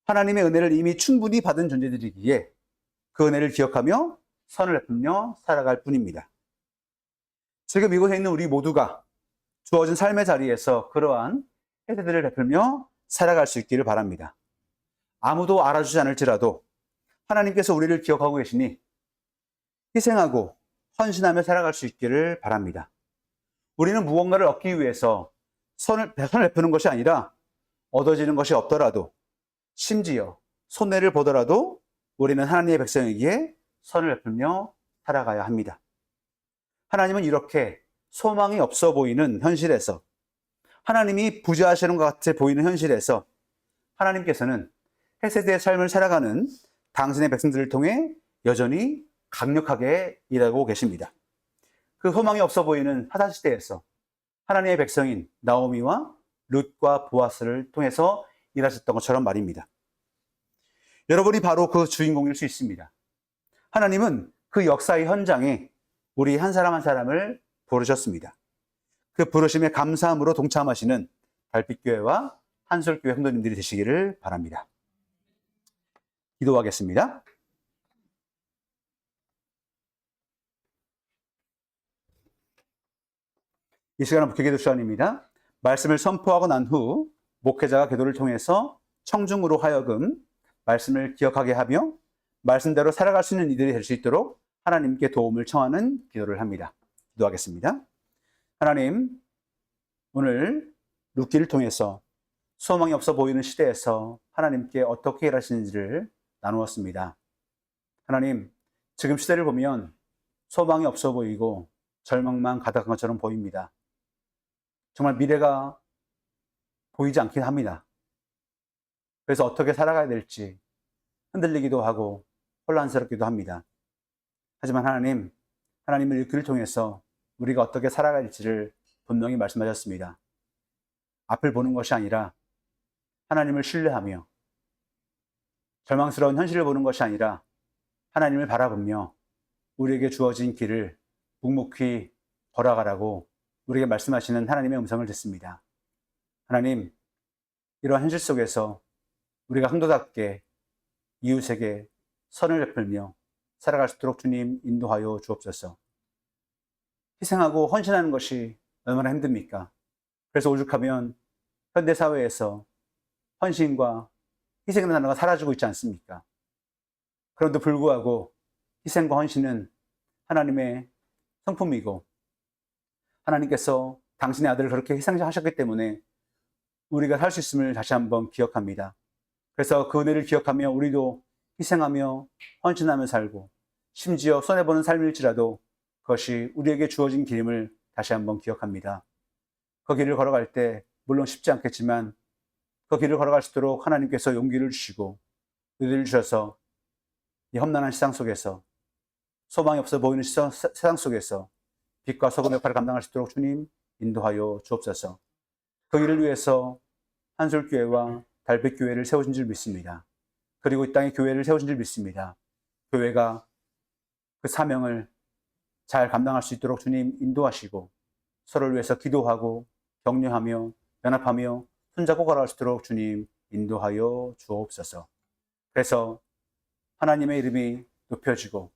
Speaker 1: 하나님의 은혜를 이미 충분히 받은 존재들이기에 그 은혜를 기억하며 선을 베풀며 살아갈 뿐입니다. 지금 이곳에 있는 우리 모두가 주어진 삶의 자리에서 그러한 혜택들을 베풀며 살아갈 수 있기를 바랍니다. 아무도 알아주지 않을지라도 하나님께서 우리를 기억하고 계시니 희생하고 헌신하며 살아갈 수 있기를 바랍니다. 우리는 무언가를 얻기 위해서 선을 베푸는 것이 아니라 얻어지는 것이 없더라도 심지어 손해를 보더라도 우리는 하나님의 백성이기에 선을 베풀며 살아가야 합니다. 하나님은 이렇게 소망이 없어 보이는 현실에서, 하나님이 부재하시는 것 같아 보이는 현실에서 하나님께서는 헤세드의 삶을 살아가는 당신의 백성들을 통해 여전히 강력하게 일하고 계십니다. 그 소망이 없어 보이는 하사시대에서 하나님의 백성인 나오미와 룻과 보아스를 통해서 일하셨던 것처럼 말입니다. 여러분이 바로 그 주인공일 수 있습니다. 하나님은 그 역사의 현장에 우리 한 사람 한 사람을 부르셨습니다. 그 부르심에 감사함으로 동참하시는 달빛교회와 한솔교회 성도님들이 되시기를 바랍니다. 기도하겠습니다. 이 시간은 목회기도 시간입니다. 말씀을 선포하고 난 후 목회자가 기도를 통해서 청중으로 하여금 말씀을 기억하게 하며 말씀대로 살아갈 수 있는 이들이 될 수 있도록 하나님께 도움을 청하는 기도를 합니다. 기도하겠습니다. 하나님, 오늘 룻기를 통해서 소망이 없어 보이는 시대에서 하나님께 어떻게 일하시는지를 나누었습니다. 하나님, 지금 시대를 보면 소망이 없어 보이고 절망만 가득한 것처럼 보입니다. 정말 미래가 보이지 않긴 합니다. 그래서 어떻게 살아가야 될지 흔들리기도 하고 혼란스럽기도 합니다. 하지만 하나님, 하나님의 일기를 통해서 우리가 어떻게 살아가야 할지를 분명히 말씀하셨습니다. 앞을 보는 것이 아니라 하나님을 신뢰하며 절망스러운 현실을 보는 것이 아니라 하나님을 바라보며 우리에게 주어진 길을 묵묵히 걸어가라고 우리에게 말씀하시는 하나님의 음성을 듣습니다. 하나님, 이러한 현실 속에서 우리가 성도답게 이웃에게 선을 베풀며 살아갈 수 있도록 주님 인도하여 주옵소서. 희생하고 헌신하는 것이 얼마나 힘듭니까? 그래서 오죽하면 현대사회에서 헌신과 희생이라는 단어가 사라지고 있지 않습니까? 그럼에도 불구하고 희생과 헌신은 하나님의 성품이고 하나님께서 당신의 아들을 그렇게 희생하셨기 때문에 우리가 살 수 있음을 다시 한번 기억합니다. 그래서 그 은혜를 기억하며 우리도 희생하며 헌신하며 살고 심지어 손해보는 삶일지라도 그것이 우리에게 주어진 길임을 다시 한번 기억합니다. 그 길을 걸어갈 때 물론 쉽지 않겠지만 그 길을 걸어갈 수 있도록 하나님께서 용기를 주시고 의지를 주셔서 이 험난한 세상 속에서 소망이 없어 보이는 세상 속에서 빛과 소금 역할을 감당할 수 있도록 주님 인도하여 주옵소서. 그 일을 위해서 한솔교회와 달빛교회를 세우신 줄 믿습니다. 그리고 이 땅에 교회를 세우신 줄 믿습니다. 교회가 그 사명을 잘 감당할 수 있도록 주님 인도하시고 서로를 위해서 기도하고 격려하며 연합하며 손잡고 걸어갈 수 있도록 주님 인도하여 주옵소서. 그래서 하나님의 이름이 높여지고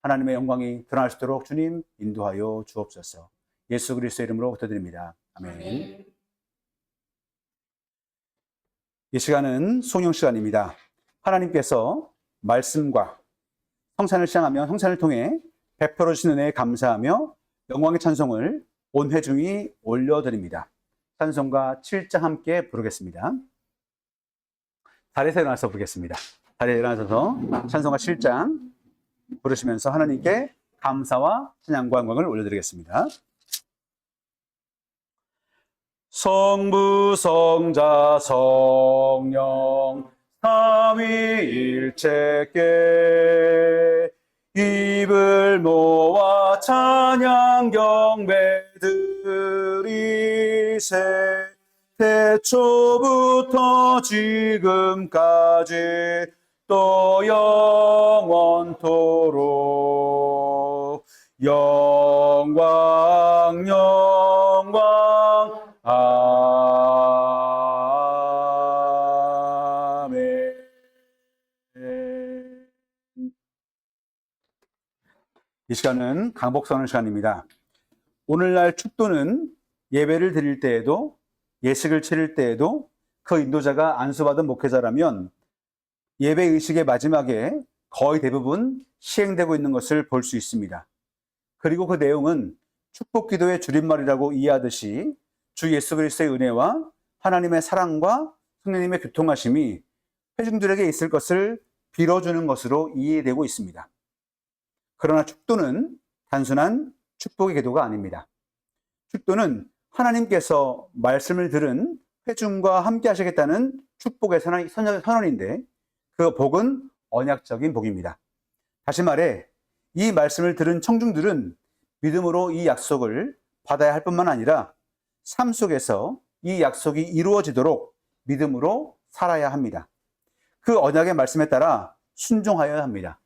Speaker 1: 하나님의 영광이 드러날 수 있도록 주님 인도하여 주옵소서. 예수 그리스도의 이름으로 기도드립니다. 아멘. 이 시간은 송영 시간입니다. 하나님께서 말씀과 성찬을 시작하며 성찬을 통해 베풀어 주신 은혜에 감사하며 영광의 찬송을 온 회중이 올려드립니다. 찬송가 7장 함께 부르겠습니다. 자리에서 일어나서 부르겠습니다. 자리에 일어나셔서 찬송가 7장 부르시면서 하나님께 감사와 찬양과 영광을 올려드리겠습니다. 성부 성자 성령 삼위일체께 입을 모아 찬양 경배 드리세. 태초부터 지금까지 또 영원토록 영광 영광 아멘. 이 시간은 강복선언 시간입니다. 오늘날 축도는 예배를 드릴 때에도 예식을 치를 때에도 그 인도자가 안수받은 목회자라면 예배 의식의 마지막에 거의 대부분 시행되고 있는 것을 볼 수 있습니다. 그리고 그 내용은 축복기도의 줄임말이라고 이해하듯이 주 예수 그리스도의 은혜와 하나님의 사랑과 성령님의 교통하심이 회중들에게 있을 것을 빌어주는 것으로 이해되고 있습니다. 그러나 축도는 단순한 축복의 기도가 아닙니다. 축도는 하나님께서 말씀을 들은 회중과 함께 하시겠다는 축복의 선언인데 그 복은 언약적인 복입니다. 다시 말해 이 말씀을 들은 청중들은 믿음으로 이 약속을 받아야 할 뿐만 아니라 삶 속에서 이 약속이 이루어지도록 믿음으로 살아야 합니다. 그 언약의 말씀에 따라 순종하여야 합니다.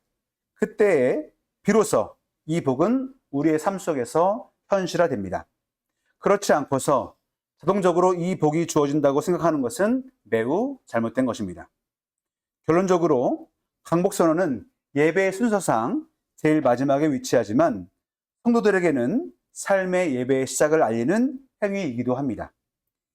Speaker 1: 그때에 비로소 이 복은 우리의 삶 속에서 현실화됩니다. 그렇지 않고서 자동적으로 이 복이 주어진다고 생각하는 것은 매우 잘못된 것입니다. 결론적으로 강복선언은 예배의 순서상 제일 마지막에 위치하지만 성도들에게는 삶의 예배의 시작을 알리는 행위이기도 합니다.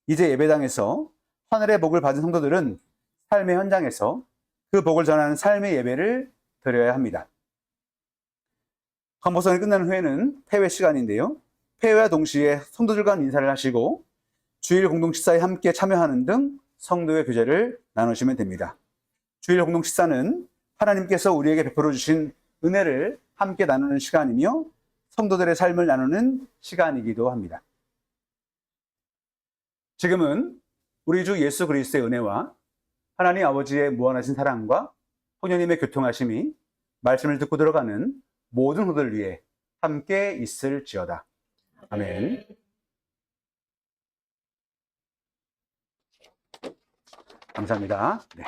Speaker 1: 이제 예배당에서 하늘의 복을 받은 성도들은 삶의 현장에서 그 복을 전하는 삶의 예배를 드려야 합니다. 간보성이 끝난 후에는 폐회 시간인데요. 폐회와 동시에 성도들과 인사를 하시고 주일 공동 식사에 함께 참여하는 등 성도의 교제를 나누시면 됩니다. 주일 공동 식사는 하나님께서 우리에게 베풀어 주신 은혜를 함께 나누는 시간이며 성도들의 삶을 나누는 시간이기도 합니다. 지금은 우리 주 예수 그리스도의 은혜와 하나님 아버지의 무한하신 사랑과 성령님의 교통하심이 말씀을 듣고 들어가는 모든 성도들 위해 함께 있을지어다. 아멘. 감사합니다. 네.